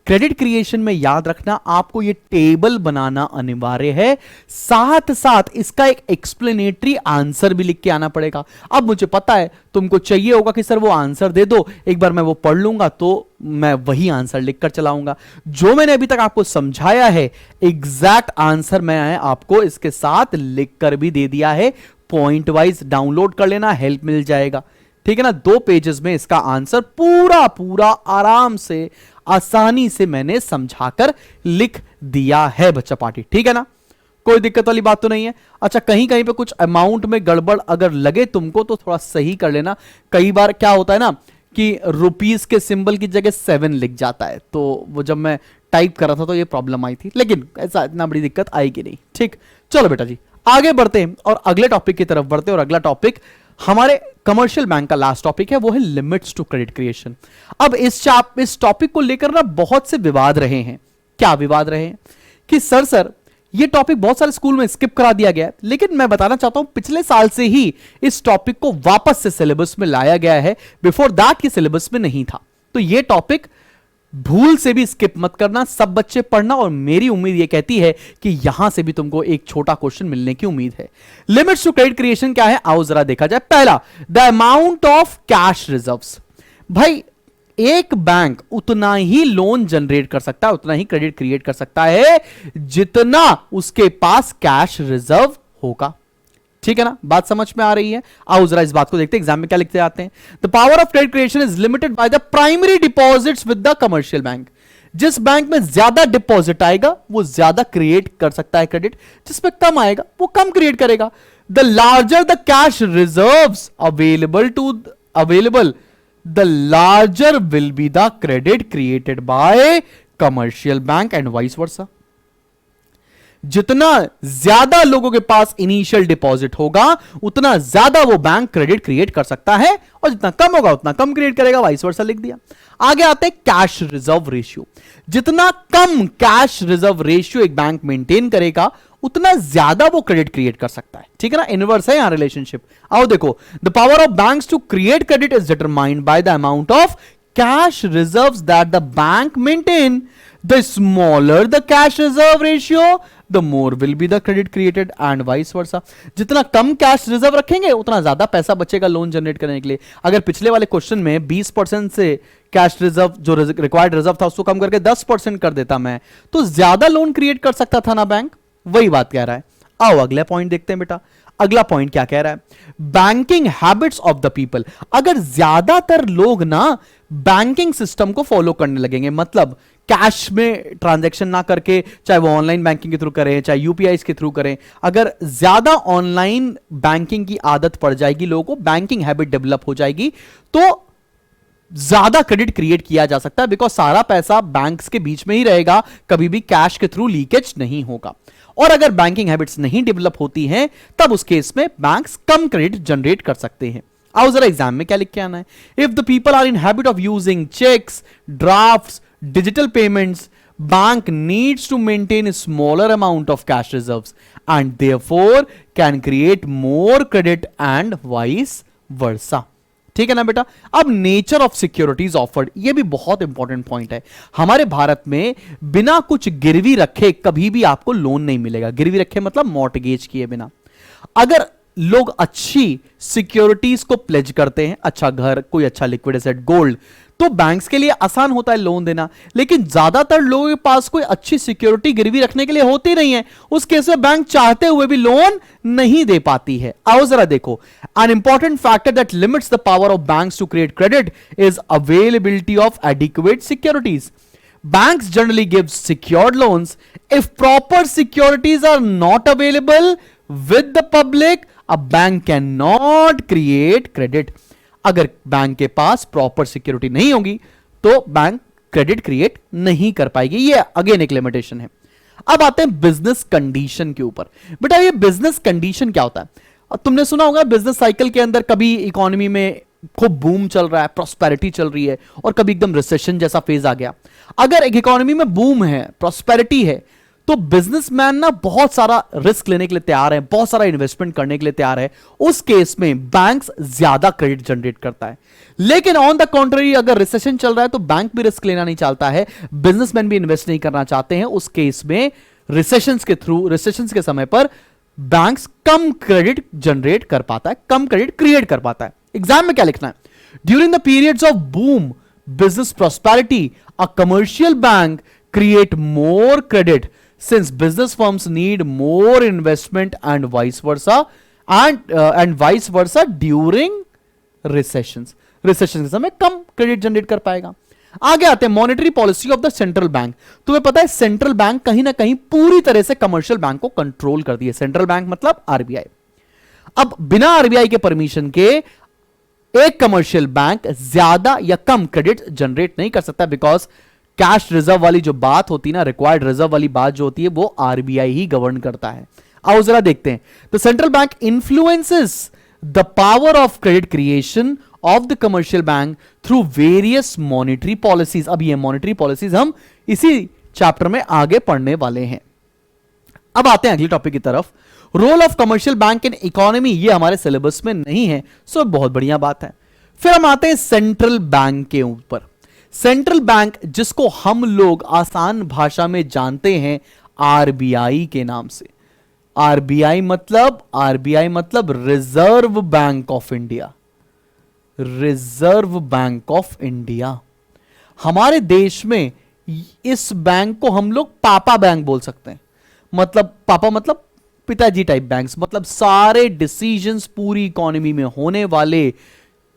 क्रेडिट क्रिएशन में याद रखना आपको ये टेबल बनाना अनिवार्य है, साथ साथ इसका एक एक्सप्लेनेटरी आंसर भी लिख के आना पड़ेगा। अब मुझे पता है तुमको चाहिए होगा कि सर वो आंसर दे दो, एक बार मैं वो पढ़ लूंगा तो मैं वही आंसर लिखकर चलाऊंगा। जो मैंने अभी तक आपको समझाया है एग्जैक्ट आंसर मैं आपको इसके साथ लिखकर भी दे दिया है। पॉइंट वाइज डाउनलोड कर लेना, हेल्प मिल जाएगा। ठीक है ना? 2 पेजेस में इसका आंसर पूरा पूरा आराम से आसानी से मैंने समझाकर लिख दिया है बच्चा पार्टी। ठीक है ना? कोई दिक्कत वाली बात तो नहीं है। अच्छा, कहीं कहीं पे कुछ अमाउंट में गड़बड़ अगर लगे तुमको तो थोड़ा सही कर लेना। कई बार क्या होता है ना कि रुपीस के सिंबल की जगह 7 लिख जाता है, तो वो जब मैं टाइप कर रहा था तो ये प्रॉब्लम आई थी, लेकिन ऐसा इतना बड़ी दिक्कत आएगी नहीं। ठीक, चलो बेटा जी आगे बढ़ते हैं और अगले टॉपिक की तरफ बढ़ते हैं। और अगला टॉपिक हमारे कमर्शियल बैंक का लास्ट टॉपिक है, वो है लिमिट्स टू क्रेडिट क्रिएशन। अब इस टॉपिक को लेकर ना बहुत से विवाद रहे हैं। क्या विवाद रहे हैं कि सर ये टॉपिक बहुत सारे स्कूल में स्किप करा दिया गया है, लेकिन मैं बताना चाहता हूं पिछले साल से ही इस टॉपिक को वापस से सिलेबस में लाया गया है। बिफोर दैट ये सिलेबस में नहीं था। तो ये टॉपिक भूल से भी स्किप मत करना, सब बच्चे पढ़ना, और मेरी उम्मीद ये कहती है कि यहां से भी तुमको एक छोटा क्वेश्चन मिलने की उम्मीद है। लिमिट्स टू क्रेडिट क्रिएशन क्या है, आओ जरा देखा जाए। पहला, the amount of cash reserves. भाई एक बैंक उतना ही लोन जनरेट कर सकता है, उतना ही क्रेडिट क्रिएट कर सकता है जितना उसके पास कैश रिजर्व होगा। ठीक है ना, बात समझ में आ रही है। आओ जरा इस बात को देखते हैं, एग्जाम में क्या लिखते आते हैं। The power of credit creation is limited by the primary deposits with the commercial bank. जिस बैंक में ज्यादा डिपॉजिट आएगा वो ज्यादा क्रिएट कर सकता है क्रेडिट, जिसमें कम आएगा वो कम क्रिएट करेगा। The larger the cash reserves available the larger will be the credit created by commercial bank and vice versa। जितना ज्यादा लोगों के पास इनिशियल डिपॉजिट होगा उतना ज्यादा वो बैंक क्रेडिट क्रिएट कर सकता है, और जितना कम होगा उतना कम क्रिएट करेगा, वाइस वर्सा लिख दिया। आगे आते हैं कैश रिजर्व रेशियो। जितना कम कैश रिजर्व रेशियो एक बैंक मेंटेन करेगा उतना ज्यादा वो क्रेडिट क्रिएट कर सकता है। ठीक है ना, इनवर्स है यहां रिलेशनशिप। आओ देखो, the power of banks to create credit is determined by the amount of cash reserves that the bank maintain. The smaller the cash reserve ratio the more will be the credit created and vice versa. जितना कम cash reserve रखेंगे उतना ज्यादा पैसा बचेगा loan generate करने के लिए। अगर पिछले वाले क्वेश्चन में 20% से कैश रिजर्व जो रिक्वायर्ड रिजर्व था उसको कम करके 10% कर देता मैं, तो ज्यादा लोन क्रिएट कर सकता था ना बैंक। वही बात कह रहा है। आओ अगला पॉइंट देखते हैं बेटा। अगला पॉइंट क्या कह रहा है, banking habits of the people. अगर ज्यादातर लोग ना बैंकिंग सिस्टम को फॉलो करने लगेंगे, मतलब कैश में ट्रांजैक्शन ना करके, चाहे वो ऑनलाइन बैंकिंग के थ्रू करें चाहे यूपीआई के थ्रू करें, अगर ज्यादा ऑनलाइन बैंकिंग की आदत पड़ जाएगी, लोगों को बैंकिंग हैबिट डेवलप हो जाएगी, तो ज्यादा क्रेडिट क्रिएट किया जा सकता है, बिकॉज सारा पैसा बैंक्स के बीच में ही रहेगा, कभी भी कैश के थ्रू लीकेज नहीं होगा। और अगर बैंकिंग हैबिट्स नहीं डेवलप होती हैं तब उस केस में बैंक्स कम क्रेडिट जनरेट कर सकते हैं। आओ जरा एग्जाम में क्या लिख के आना है। If the people are in habit of using cheques, drafts, digital payments, bank needs to maintain a smaller amount of cash reserves and therefore can create more credit and vice versa। ठीक है ना बेटा। अब nature of securities offered, ये भी बहुत important point है। हमारे भारत में बिना कुछ गिरवी रखे कभी भी आपको लोन नहीं मिलेगा। गिरवी रखे मतलब मॉर्टगेज किए बिना। अगर लोग अच्छी सिक्योरिटीज को प्लेज करते हैं, अच्छा घर, कोई अच्छा लिक्विड एसेट, गोल्ड, तो बैंक्स के लिए आसान होता है लोन देना। लेकिन ज्यादातर लोगों के पास कोई अच्छी सिक्योरिटी गिरवी रखने के लिए होती नहीं है, उस केस में बैंक चाहते हुए भी लोन नहीं दे पाती है। आओ जरा देखो, an important factor that limits the power of banks to create credit is availability of adequate securities. Banks generally give secured loans. If proper securities are not available with the public, a bank cannot create credit. अगर bank के पास proper security नहीं होगी तो bank credit create नहीं कर पाएगी। ये again एक लिमिटेशन है। अब आते हैं बिजनेस कंडीशन के ऊपर। बेटा ये बिजनेस कंडीशन क्या होता है? तुमने सुना होगा बिजनेस साइकिल के अंदर कभी इकोनॉमी में खूब बूम चल रहा है, प्रॉस्पेरिटी चल रही है, और कभी एकदम रिसेशन जैसा फेज आ गया। अगर एक इकोनॉमी में बूम है, प्रॉस्पेरिटी है, तो बिजनेसमैन ना बहुत सारा रिस्क लेने के लिए तैयार है, बहुत सारा इन्वेस्टमेंट करने के लिए तैयार है। उस केस में बैंक्स ज्यादा क्रेडिट जनरेट करता है। लेकिन ऑन द कॉन्ट्ररी अगर रिसेशन चल रहा है तो बैंक भी रिस्क लेना नहीं चाहता है, बिजनेसमैन भी इन्वेस्ट नहीं करना चाहते हैं। उस केस में रिसेशंस के समय पर बैंक्स कम क्रेडिट जनरेट कर पाता है, कम क्रेडिट क्रिएट कर पाता है। एग्जाम में क्या लिखना है? During the periods of boom business prosperity a commercial bank create more credit since business firms need more investment and vice versa during recessions के समय कम क्रेडिट जनरेट कर पाएगा। आगे आते हैं monetary policy of the central bank. तुम्हें पता है सेंट्रल बैंक कहीं ना कहीं पूरी तरह से कमर्शियल बैंक को कंट्रोल कर दिया। सेंट्रल बैंक मतलब आरबीआई। अब बिना आरबीआई के परमिशन के एक कमर्शियल बैंक ज्यादा या कम क्रेडिट जनरेट नहीं कर सकता, बिकॉज कैश रिजर्व वाली जो बात होती है ना, रिक्वायर्ड रिजर्व वाली बात जो होती है, वो आरबीआई ही गवर्न करता है। आओ जरा देखते हैं। The central bank influences the power of credit creation of the commercial bank through various monetary policies. अब ये मॉनेटरी पॉलिसीज हम इसी चैप्टर में आगे पढ़ने वाले हैं। अब आते हैं अगले टॉपिक की तरफ, role of commercial bank in economy. ये हमारे सिलेबस में नहीं है, सो बहुत बढ़िया बात है। फिर हम आते हैं सेंट्रल बैंक के ऊपर। सेंट्रल बैंक जिसको हम लोग आसान भाषा में जानते हैं आरबीआई के नाम से। आरबीआई मतलब reserve bank of India. Reserve bank of India. हमारे देश में इस बैंक को हम लोग पापा बैंक बोल सकते हैं। मतलब पापा मतलब पिताजी टाइप बैंक्स, मतलब सारे डिसीजंस पूरी इकोनॉमी में होने वाले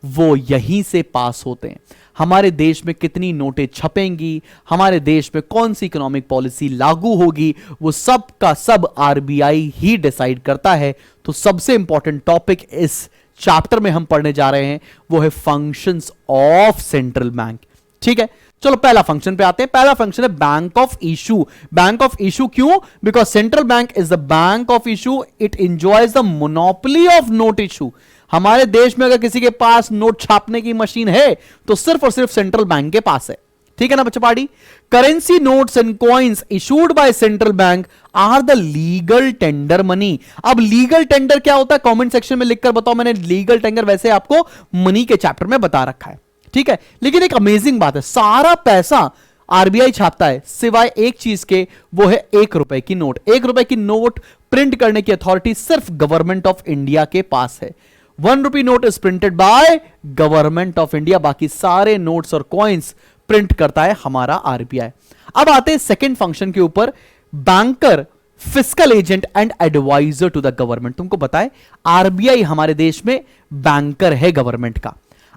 वो यहीं से पास होते हैं। हमारे देश में कितनी नोटें छपेंगी, हमारे देश में कौन सी इकोनॉमिक पॉलिसी लागू होगी, वो सब का सब आरबीआई ही डिसाइड करता है। तो सबसे इंपॉर्टेंट टॉपिक इस चैप्टर में हम पढ़ने जा रहे हैं वो है फंक्शंस ऑफ सेंट्रल बैंक। ठीक है, चलो पहला फंक्शन पे आते हैं। पहला फंक्शन है bank of issue. Bank of issue क्यों? Because central bank is the bank of issue, it enjoys the monopoly of note issue. हमारे देश में अगर किसी के पास नोट छापने की मशीन है तो सिर्फ और सिर्फ सेंट्रल बैंक के पास है। ठीक है ना बच्चा party? Currency notes and coins issued by central bank are the legal tender money. अब लीगल टेंडर क्या होता है कमेंट सेक्शन में लिखकर बताओ। मैंने लीगल टेंडर वैसे आपको मनी के चैप्टर में बता रखा है। ठीक है, लेकिन एक अमेजिंग बात है, सारा पैसा आरबीआई छापता है सिवाय एक चीज के, वो है 1 रुपए की नोट। 1 रुपए की नोट प्रिंट करने की अथॉरिटी सिर्फ गवर्नमेंट ऑफ इंडिया के पास है। 1 rupee note is printed by government of India, बाकी सारे नोट्स और कॉइन्स प्रिंट करता है हमारा आरबीआई। अब आते हैं सेकेंड फंक्शन के ऊपर, banker, fiscal agent and advisor to the government. तुमको पता है आरबीआई हमारे देश में बैंकर है गवर्नमेंट का,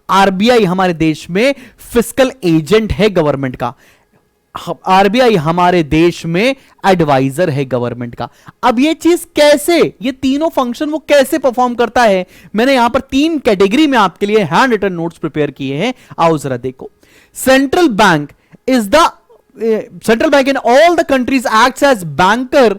आरबीआई हमारे देश में फिस्कल एजेंट है गवर्नमेंट का, आरबीआई हमारे देश में एडवाइजर है गवर्नमेंट का। अब ये चीज कैसे, ये तीनों फंक्शन वो कैसे परफॉर्म करता है, मैंने यहां पर 3 कैटेगरी में आपके लिए हैंड रिटन नोट्स प्रिपेयर किए हैं। आओ जरा देखो। Central bank in all the countries acts as banker,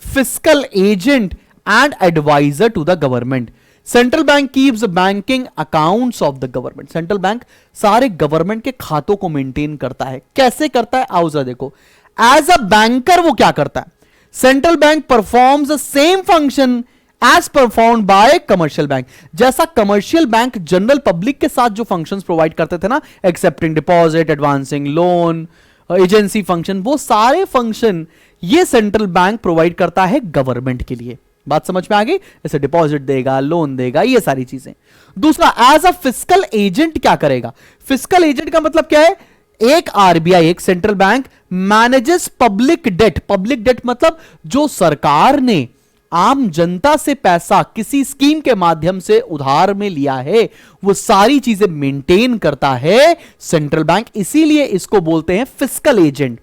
fiscal agent and advisor to the government. Central bank keeps the banking accounts of the government. Central bank सारे government के खातों को maintain करता है। कैसे करता है आओ जरा देखो। एज अ बैंकर वो क्या करता है, central bank performs the same function as perform by commercial bank. जैसा कमर्शियल बैंक जनरल पब्लिक के साथ जो फंक्शंस प्रोवाइड करते थे ना, accepting deposit, advancing loan, agency function, वो सारे फंक्शन ये सेंट्रल बैंक प्रोवाइड करता है गवर्नमेंट के लिए। बात समझ में आ गई? जैसे डिपॉजिट देगा, लोन देगा, ये सारी चीजें। दूसरा, एज अ फिस्कल एजेंट क्या करेगा? फिस्कल एजेंट का मतलब क्या है? एक आरबीआई, एक central bank manages public debt. Public debt मतलब जो सरकार ने आम जनता से पैसा किसी स्कीम के माध्यम से उधार में लिया है, वो सारी चीजें मेंटेन करता है सेंट्रल बैंक, इसीलिए इसको बोलते हैं fiscal agent.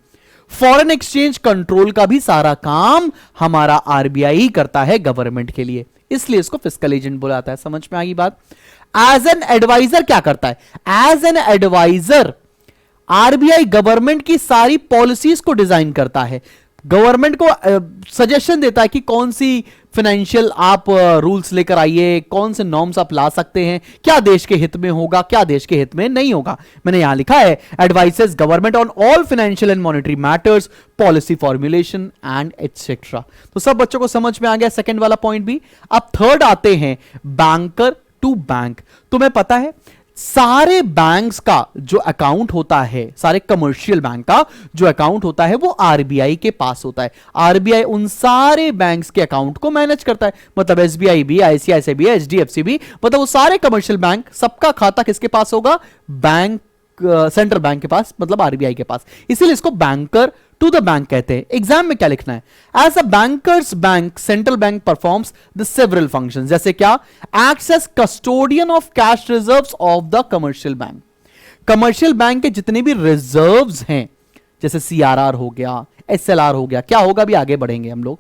Foreign exchange control का भी सारा काम हमारा आरबीआई करता है गवर्नमेंट के लिए, इसलिए इसको फिस्कल एजेंट बोला जाता है। समझ में आ गई बात? एज एन एडवाइजर क्या करता है? As an advisor RBI government की सारी पॉलिसीज को डिजाइन करता है, गवर्नमेंट को सजेशन देता है कि कौन सी फाइनेंशियल आप रूल्स लेकर आइए, कौन से नॉर्म्स आप ला सकते हैं, क्या देश के हित में होगा, क्या देश के हित में नहीं होगा। मैंने यहां लिखा है advices government on all financial and monetary matters, policy formulation and etcetera. तो सब बच्चों को समझ में आ गया सेकंड वाला पॉइंट भी। अब थर्ड आते हैं बैंकर टू बैंक। तुम्हें पता है सारे बैंक्स का जो अकाउंट होता है, सारे कमर्शियल बैंक का जो अकाउंट होता है वो आरबीआई के पास होता है। आरबीआई उन सारे बैंक्स के अकाउंट को मैनेज करता है, मतलब एसबीआई भी, आईसीआईसीआई भी, एचडीएफसी भी, मतलब वो सारे कमर्शियल बैंक, सबका खाता किसके पास होगा? बैंक, सेंट्रल बैंक के पास, मतलब आरबीआई के पास। इसीलिए इसको बैंकर टू द बैंक कहते हैं। एग्जाम में क्या लिखना है? As a banker's bank central bank performs the several functions. जैसे क्या? Acts as custodian of cash reserves of the commercial bank. Commercial bank के जितने भी रिजर्व्स हैं, जैसे सीआरआर हो गया, एसएलआर हो गया, क्या होगा अभी आगे बढ़ेंगे हम लोग,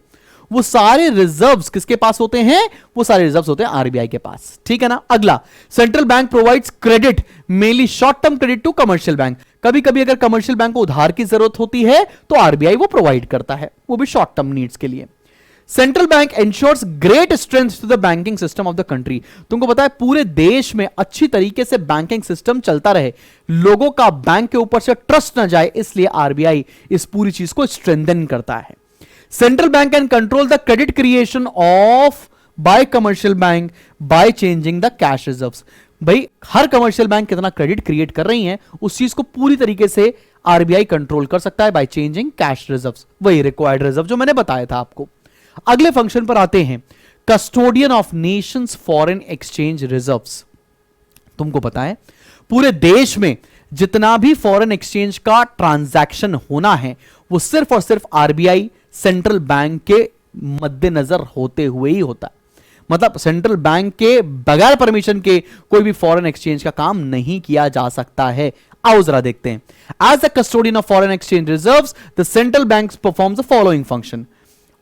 वो सारे रिजर्व्स किसके पास होते हैं? वो सारे रिजर्व्स होते हैं आरबीआई के पास। ठीक है ना? अगला, central bank provides credit, mainly short term credit to commercial bank. कभी कभी अगर कमर्शियल बैंक को उधार की जरूरत होती है तो आरबीआई वो प्रोवाइड करता है, वो भी शॉर्ट टर्म नीड्स के लिए। Central bank insures great strength to the banking system of the country. तुमको पता है पूरे देश में अच्छी तरीके से बैंकिंग सिस्टम चलता रहे, लोगों का बैंक के ऊपर से ट्रस्ट ना जाए, इसलिए आरबीआई इस पूरी चीज को स्ट्रेंथन करता है। Central bank can control the credit creation of bye commercial bank by changing the cash reserves. भाई हर कमर्शियल बैंक कितना क्रेडिट क्रिएट कर रही है उस चीज को पूरी तरीके से आरबीआई कंट्रोल कर सकता है बाय चेंजिंग कैश रिजर्व्स, वही रिक्वायर्ड रिजर्व जो मैंने बताया था आपको। अगले फंक्शन पर आते हैं, custodian of Nations foreign exchange reserves. तुमको पता है पूरे देश में जितना भी फॉरेन एक्सचेंज का ट्रांजैक्शन होना है वो सिर्फ और सिर्फ आरबीआई सेंट्रल बैंक के मद्देनजर होते हुए ही होता है। मतलब सेंट्रल बैंक के बगैर परमिशन के कोई भी फॉरेन एक्सचेंज का काम नहीं किया जा सकता है। आओ जरा देखते हैं। As a custodian of foreign exchange reserves the central bank performs the following function.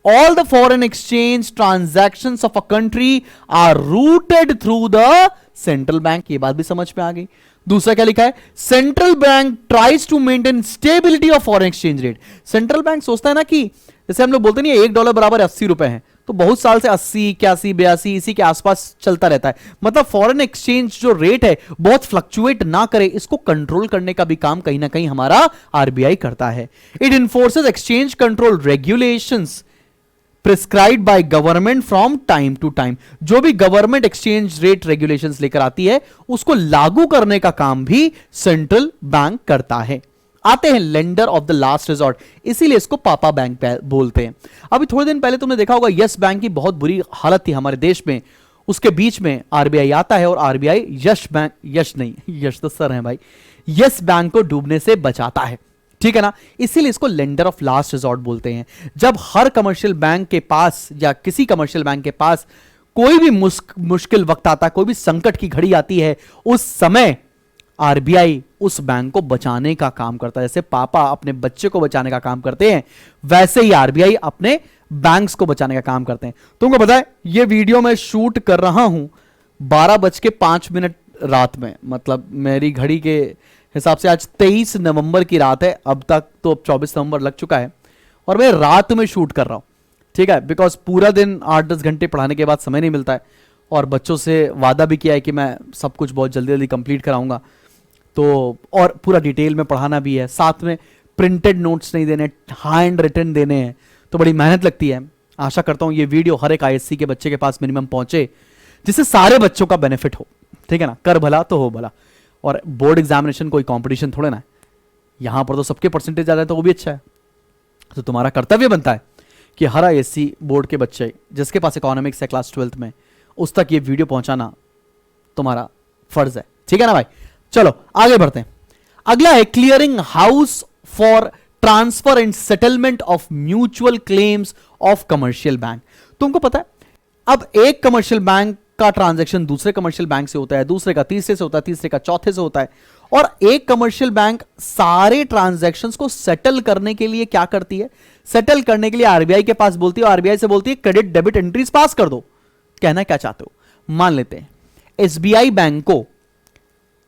All the foreign exchange transactions of a country are routed through the central bank। ये बात भी समझ में आ गई। दूसरा क्या लिखा है, central bank tries to maintain stability of foreign exchange rate. Central bank सोचता है ना कि जैसे हम लोग बोलते नहीं $1 बराबर 80 रुपए है, तो बहुत साल से 80, 81, 82 इसी के आसपास चलता रहता है। मतलब फॉरेन एक्सचेंज जो रेट है बहुत फ्लक्चुएट ना करे, इसको कंट्रोल करने का भी काम कहीं ना कहीं हमारा आरबीआई करता है। It enforces exchange control regulations prescribed by government from time to time. जो भी गवर्नमेंट एक्सचेंज रेट रेगुलेशंस लेकर आती है उसको लागू करने का काम भी सेंट्रल बैंक करता है। आते हैं lender of the last resort, इसीलिए इसको पापा बैंक बोलते हैं। अभी थोड़े दिन पहले तुमने देखा होगा यस बैंक की बहुत बुरी हालत थी हमारे देश में, उसके बीच में आरबीआई आता है और आरबीआई यश तो सर है भाई, यस बैंक को डूबने से बचाता है, ठीक है ना। इसीलिए इसको लेंडर ऑफ लास्ट रिजॉर्ट बोलते हैं। जब हर कमर्शियल बैंक के पास या किसी कमर्शियल बैंक के पास कोई भी मुश्किल वक्त आता है, कोई भी संकट की घड़ी आती है, उस समय आरबीआई उस बैंक को बचाने का काम करता है। जैसे पापा अपने बच्चे को बचाने का काम करते हैं, वैसे ही आरबीआई अपने बैंक्स को बचाने का काम करते हैं। तुमको पता है ये वीडियो मैं शूट कर रहा हूं 12:05 रात में, मतलब मेरी घड़ी के हिसाब से आज 23 नवंबर की रात है। अब तक तो अब 24 नवंबर लग चुका है और मैं रात में शूट कर रहा हूं, ठीक है, बिकॉज पूरा दिन 8-10 घंटे पढ़ाने के बाद समय नहीं मिलता है और बच्चों से वादा भी किया है कि मैं सब कुछ बहुत जल्दी जल्दी कंप्लीट कराऊंगा, तो और पूरा डिटेल में पढ़ाना भी है, साथ में प्रिंटेड नोट्स नहीं देने, हैंड रिटन देने हैं, तो बड़ी मेहनत लगती है। आशा करता हूं ये वीडियो हर एक आईएससी के बच्चे के पास मिनिमम पहुंचे, जिससे सारे बच्चों का बेनिफिट हो, ठीक है ना। कर भला तो हो भला। और बोर्ड एग्जामिनेशन कोई कंपटीशन थोड़े ना है, यहां पर तो सबके परसेंटेज ज्यादा है तो वो भी अच्छा है। तो तुम्हारा कर्तव्य बनता है कि हर आईएससी बोर्ड के बच्चे जिसके पास इकोनॉमिक्स है क्लास 12th में, उस तक ये वीडियो पहुंचाना तुम्हारा फर्ज है, ठीक है ना भाई। चलो आगे बढ़ते हैं। अगला है clearing house for transfer and settlement of mutual claims of commercial bank. तुमको पता है अब एक कमर्शियल बैंक का ट्रांजैक्शन दूसरे कमर्शियल बैंक से होता है, दूसरे का तीसरे से होता है, तीसरे का चौथे से होता है, और एक कमर्शियल बैंक सारे ट्रांजैक्शंस को सेटल करने के लिए क्या करती है, सेटल करने के लिए आरबीआई के पास बोलती है, आरबीआई से बोलती है क्रेडिट डेबिट एंट्रीज पास कर दो। कहना क्या चाहते हो, मान लेते हैं एसबीआई बैंक को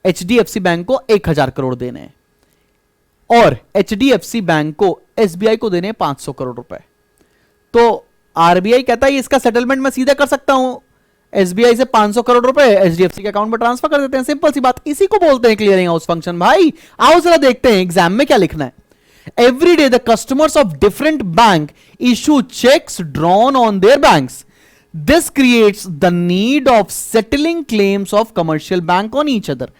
एचडीएफसी बैंक को 1000 करोड़ देने हैं और एचडीएफसी बैंक को एसबीआई को देने 500 करोड़ रुपए, तो आरबीआई कहता है इसका सेटलमेंट मैं सीधे कर सकता हूं, एसबीआई से 500 करोड़ रुपए एचडीएफसी के अकाउंट में ट्रांसफर कर देते हैं, सिंपल सी बात। इसी को बोलते हैं क्लियरिंग हाउस फंक्शन। भाई आओ जरा देखते हैं एग्जाम में क्या लिखना है। Every day the customers of different bank issue cheques drawn on their banks, this creates the need of settling claims of commercial bank on each other.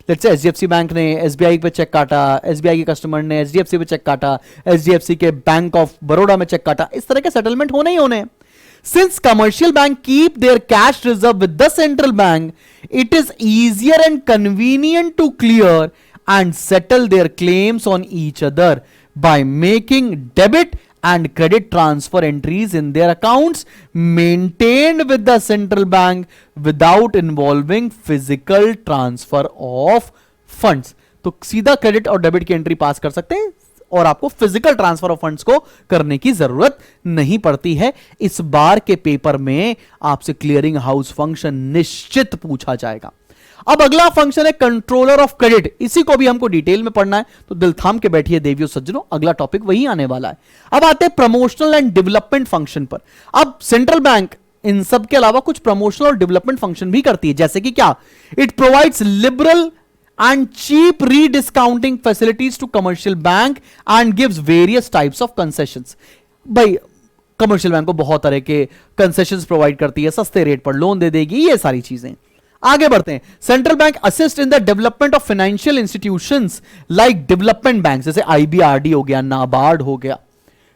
Let's say HDFC bank ने SBI पे cheque काटा, SBI के customer ने HDFC पे cheque काटा, HDFC के bank of Baroda में cheque काटा, इस तरह के सेटलमेंट होने ही होने। Since commercial bank keep their cash reserve with the central bank, it is easier and convenient to clear and settle their claims on each other by making debit and credit transfer entries in their accounts maintained with the central bank without involving physical transfer of funds। तो सीधा credit और debit की entry पास कर सकते हैं और आपको physical transfer of funds को करने की जरूरत नहीं पड़ती है। इस बार के पेपर में आपसे क्लियरिंग हाउस फंक्शन निश्चित पूछा जाएगा। अब अगला फंक्शन है कंट्रोलर ऑफ क्रेडिट, इसी को भी हमको डिटेल में पढ़ना है, तो दिल थाम के बैठिए देवियों सज्जनों, अगला टॉपिक वही आने वाला है। अब आते हैं प्रमोशनल एंड डेवलपमेंट फंक्शन पर। अब सेंट्रल बैंक इन सब के अलावा कुछ प्रमोशनल और डेवलपमेंट फंक्शन भी करती है, जैसे कि क्या, it provides liberal and cheap rediscounting facilities to commercial bank and gives various types of concessions। भाई कमर्शियल बैंक को बहुत तरह के कंसेशंस प्रोवाइड करती है, सस्ते रेट पर लोन दे देगी, ये सारी चीजें। आगे बढ़ते हैं, central bank assist in the development of financial institutions like development bank, जैसे आईबीआरडी हो गया, नाबार्ड हो गया,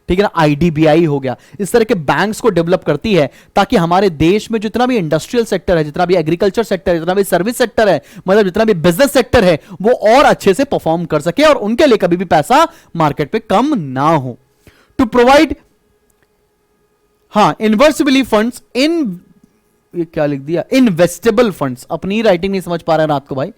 ठीक है ना, आईडीबीआई हो गया, इस तरह के बैंक्स को डेवलप करती है ताकि हमारे देश में जितना भी इंडस्ट्रियल सेक्टर है, जितना भी एग्रीकल्चर सेक्टर है, जितना भी सर्विस सेक्टर है, मतलब जितना भी बिजनेस सेक्टर है, वो और अच्छे से परफॉर्म कर सके और उनके लिए कभी भी पैसा मार्केट पे कम ना हो। टू प्रोवाइड इन्वेस्टिबली फंड्स इन, ये क्या लिख दिया, इन्वेस्टेबल फंड्स, अपनी राइटिंग नहीं समझ पा रहे हैं रात को भाई।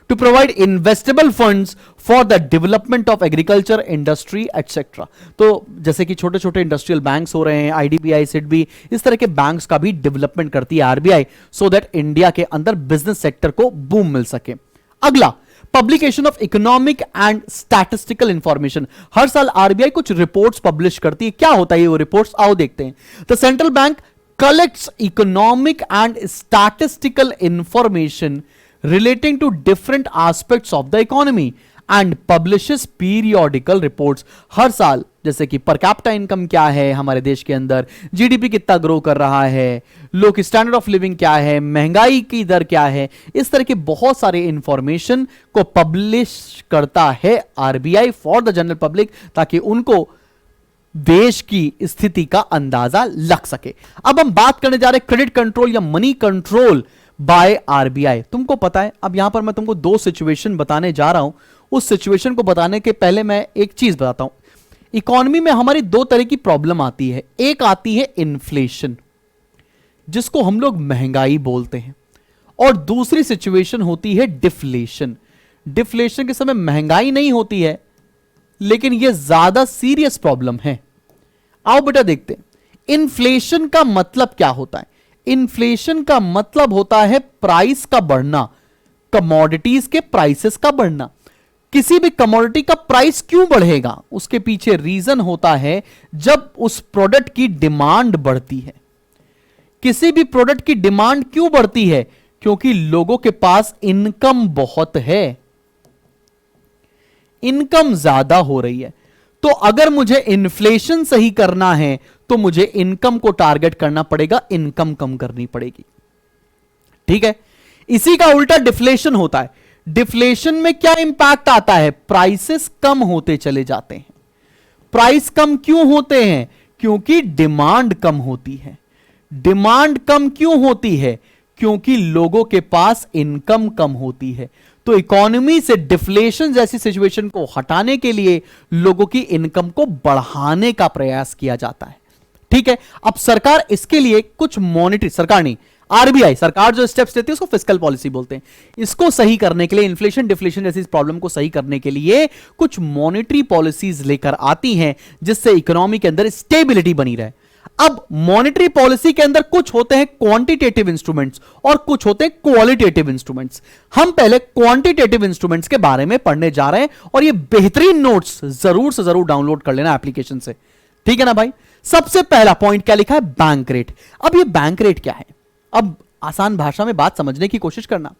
To provide investable funds for the development of agriculture, industry etcetera. तो जैसे कि छोटे छोटे इंडस्ट्रियल बैंक्स हो रहे हैं, आईडीबीआई, सिडबी, इस तरह के बैंक्स का भी डेवलपमेंट करती है आरबीआई, सो दैट इंडिया के अंदर बिजनेस सेक्टर को बूम मिल सके। अगला, publication of economic and statistical information. हर साल आरबीआई कुछ रिपोर्ट्स पब्लिश करती है, क्या होता है वो रिपोर्ट्स, आओ देखते हैं। The central bank collects economic and statistical information relating to different aspects of the economy and publishes periodical reports। हर साल, जैसे कि पर कैपिटा इनकम क्या है हमारे देश के अंदर, जीडीपी कितना ग्रो कर रहा है, लोग स्टैंडर्ड ऑफ लिविंग क्या है, महंगाई की दर क्या है, इस तरह के बहुत सारे इंफॉर्मेशन को पब्लिश करता है RBI for the general public, ताकि उनको देश की स्थिति का अंदाजा लग सके। अब हम बात करने जा रहे हैं क्रेडिट कंट्रोल या मनी कंट्रोल बाय आरबीआई। तुमको पता है, अब यहां पर मैं तुमको दो सिचुएशन बताने जा रहा हूं। उस सिचुएशन को बताने के पहले मैं एक चीज बताता हूं। इकोनॉमी में हमारी दो तरह की प्रॉब्लम आती है, एक आती है इन्फ्लेशन, जिसको हम लोग महंगाई बोलते हैं, और दूसरी सिचुएशन होती है डिफ्लेशन। डिफ्लेशन के समय महंगाई नहीं होती है, लेकिन यह ज्यादा सीरियस प्रॉब्लम है। आओ बेटा देखते हैं, इन्फ्लेशन का मतलब क्या होता है। इन्फ्लेशन का मतलब होता है प्राइस का बढ़ना, कमोडिटीज के प्राइसेस का बढ़ना। किसी भी कमोडिटी का प्राइस क्यों बढ़ेगा, उसके पीछे रीजन होता है जब उस प्रोडक्ट की डिमांड बढ़ती है। किसी भी प्रोडक्ट की डिमांड क्यों बढ़ती है, क्योंकि लोगों के पास इनकम बहुत है, इनकम ज्यादा हो रही है। तो अगर मुझे इन्फ्लेशन सही करना है तो मुझे इनकम को टारगेट करना पड़ेगा, इनकम कम करनी पड़ेगी, ठीक है। इसी का उल्टा डिफ्लेशन होता है। डिफ्लेशन में क्या इंपैक्ट आता है, प्राइसेस कम होते चले जाते हैं। प्राइस कम क्यों होते हैं, क्योंकि डिमांड कम होती है। डिमांड कम क्यों होती है, क्योंकि लोगों के पास इनकम कम होती है। तो इकोनॉमी से डिफ्लेशन जैसी सिचुएशन को हटाने के लिए लोगों की इनकम को बढ़ाने का प्रयास किया जाता है, ठीक है। अब सरकार इसके लिए कुछ मॉनिटरी, सरकार नहीं, आरबीआई, सरकार जो स्टेप्स लेती है उसको फिस्कल पॉलिसी बोलते हैं। इसको सही करने के लिए, इन्फ्लेशन डिफ्लेशन जैसी प्रॉब्लम को सही करने के लिए कुछ मॉनिटरी पॉलिसीज लेकर आती हैं, जिससे इकोनॉमी के अंदर स्टेबिलिटी बनी रहे। अब मॉनेटरी पॉलिसी के अंदर कुछ होते हैं क्वांटिटेटिव इंस्ट्रूमेंट्स और कुछ होते हैं क्वालिटेटिव इंस्ट्रूमेंट्स। हम पहले क्वांटिटेटिव इंस्ट्रूमेंट्स के बारे में पढ़ने जा रहे हैं, और ये बेहतरीन नोट्स जरूर से जरूर डाउनलोड कर लेना एप्लीकेशन से, ठीक है ना भाई। सबसे पहला पॉइंट क्या लिखा है, बैंक रेट। अब ये बैंक रेट क्या है, अब आसान भाषा में बात समझने की कोशिश करना।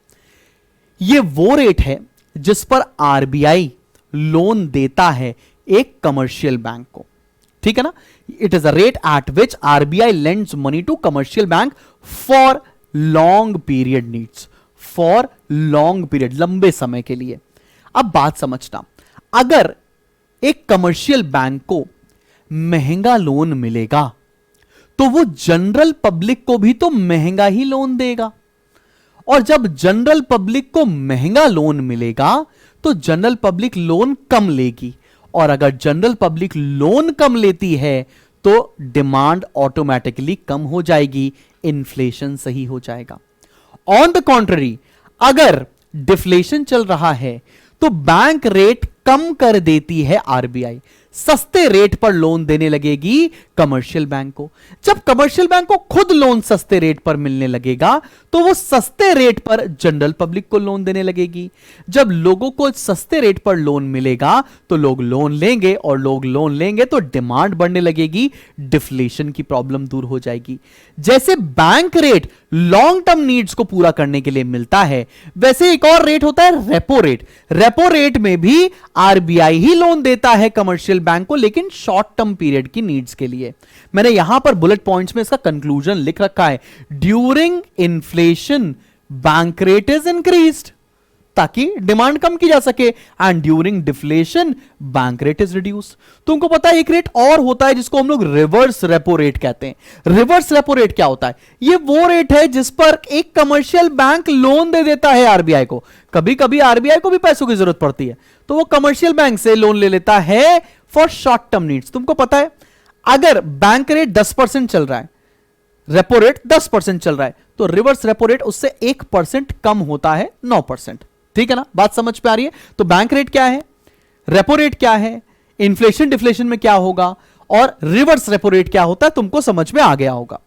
ये वो रेट है जिस पर आरबीआई लोन देता है एक कमर्शियल बैंक को, ठीक है ना। It is a rate at which RBI lends money to commercial bank for long period needs, for long period, लंबे समय के लिए। अब बात समझना, अगर एक कमर्शियल बैंक को महंगा लोन मिलेगा तो वो जनरल पब्लिक को भी तो महंगा ही लोन देगा, और जब जनरल पब्लिक को महंगा लोन मिलेगा तो जनरल पब्लिक लोन कम लेगी, और अगर जनरल पब्लिक लोन कम लेती है तो डिमांड ऑटोमेटिकली कम हो जाएगी, इन्फ्लेशन सही हो जाएगा। ऑन द कॉन्ट्ररी, अगर डिफ्लेशन चल रहा है तो बैंक रेट कम कर देती है आरबीआई, सस्ते रेट पर लोन देने लगेगी कमर्शियल बैंक को। जब कमर्शियल बैंक को खुद लोन सस्ते रेट पर मिलने लगेगा तो वो सस्ते रेट पर जनरल पब्लिक को लोन देने लगेगी। जब लोगों को सस्ते रेट पर लोन मिलेगा तो लोग लोन लेंगे, और लोग लोन लेंगे तो डिमांड बढ़ने लगेगी, डिफ्लेशन की प्रॉब्लम दूर हो जाएगी। जैसे bank rate long term needs को पूरा करने के लिए मिलता है, वैसे एक और रेट होता है रेपो रेट। रेपो रेट में भी आरबीआई ही लोन देता है कमर्शियल बैंक को, लेकिन शॉर्ट टर्म पीरियड की नीड्स के लिए। मैंने यहां पर बुलेट पॉइंट्स में इसका कंक्लूजन लिख रखा है, during inflation bank rate is increased, ताकि डिमांड कम की जा सके, and during deflation bank rate is reduce. तुमको पता है एक रेट और होता है जिसको हम लोग रिवर्स रेपो रेट कहते हैं। रिवर्स रेपो रेट क्या होता है? ये वो रेट है जिस पर एक कमर्शियल बैंक लोन दे देता है आरबीआई को। कभी कभी आरबीआई को भी पैसों की जरूरत पड़ती है तो वो कमर्शियल बैंक से लोन ले लेता है फॉर शॉर्ट टर्म नीड्स। तुमको पता है अगर बैंक रेट 10% चल रहा है, रेपो रेट 10% चल रहा है, तो रिवर्स रेपो रेट उससे 1% कम होता है 9%। ठीक है ना, बात समझ पे आ रही है? तो बैंक रेट क्या है, रेपो रेट क्या है, इन्फ्लेशन डिफ्लेशन में क्या होगा, और रिवर्स रेपो रेट क्या होता है, तुमको समझ में आ गया होगा।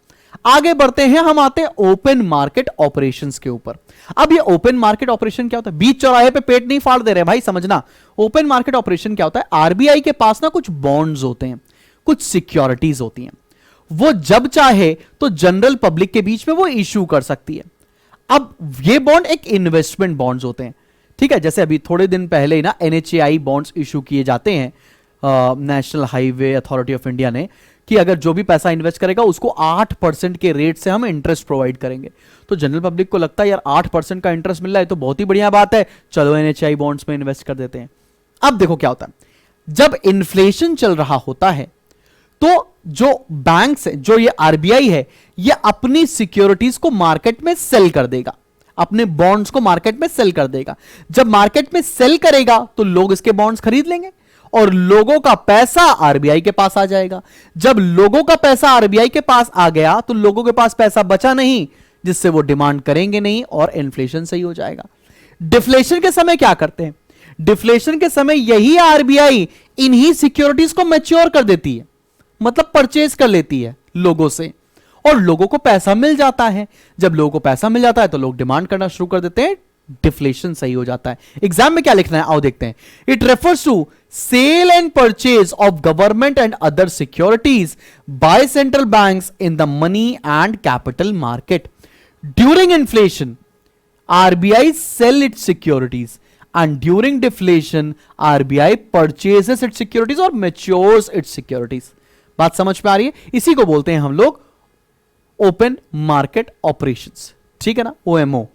आगे बढ़ते हैं, हम आते हैं ओपन मार्केट ऑपरेशंस के ऊपर। अब ये ओपन मार्केट ऑपरेशन क्या होता है? बीच चौराहे पे पेट नहीं फाड़ दे रहे भाई, समझना। ओपन मार्केट ऑपरेशन क्या होता है? आरबीआई के पास ना कुछ बॉन्ड्स होते हैं, कुछ सिक्योरिटीज होती हैं, वो जब चाहे तो जनरल पब्लिक के बीच में वो इश्यू कर सकती है। अब ये बॉन्ड एक इन्वेस्टमेंट बॉन्ड्स होते हैं, ठीक है। जैसे अभी थोड़े दिन पहले ही ना एनएचएआई बॉन्ड्स इशू किए जाते हैं national highway authority of India ने, कि अगर जो भी पैसा इन्वेस्ट करेगा उसको 8% के रेट से हम इंटरेस्ट प्रोवाइड करेंगे। तो जनरल पब्लिक को लगता है यार 8% का इंटरेस्ट मिल रहा है तो बहुत ही बढ़िया बात है, चलो एनएचएआई बॉन्ड्स में इन्वेस्ट कर देते हैं। अब देखो क्या होता है, जब इन्फ्लेशन चल रहा होता है तो जो बैंक्स है, जो ये आरबीआई है, ये अपनी सिक्योरिटीज को मार्केट में सेल कर देगा, अपने बॉन्ड्स को मार्केट में सेल कर देगा। जब मार्केट में सेल करेगा तो लोग इसके बॉन्ड्स खरीद लेंगे और लोगों का पैसा आरबीआई के पास आ जाएगा। जब लोगों का पैसा आरबीआई के पास आ गया तो लोगों के पास पैसा बचा नहीं, जिससे वो डिमांड करेंगे नहीं और इन्फ्लेशन सही हो जाएगा। डिफ्लेशन के समय क्या करते हैं? डिफ्लेशन के समय यही आरबीआई इन्हीं सिक्योरिटीज को मैच्योर कर देती है, मतलब परचेज कर लेती है लोगों से, और लोगों को पैसा मिल जाता है। जब लोगों को पैसा मिल जाता है तो लोग डिमांड करना शुरू कर देते हैं, डिफ्लेशन सही हो जाता है। एग्जाम में क्या लिखना है आओ देखते हैं। It refers to sale and purchase of government and other securities by central banks in the money and capital market during inflation. RBI sell its securities and during deflation RBI purchases its securities और matures its securities। बात समझ में आ रही है? इसी को बोलते हैं हम लोग ओपन मार्केट ऑपरेशंस, ठीक है ना, OMO।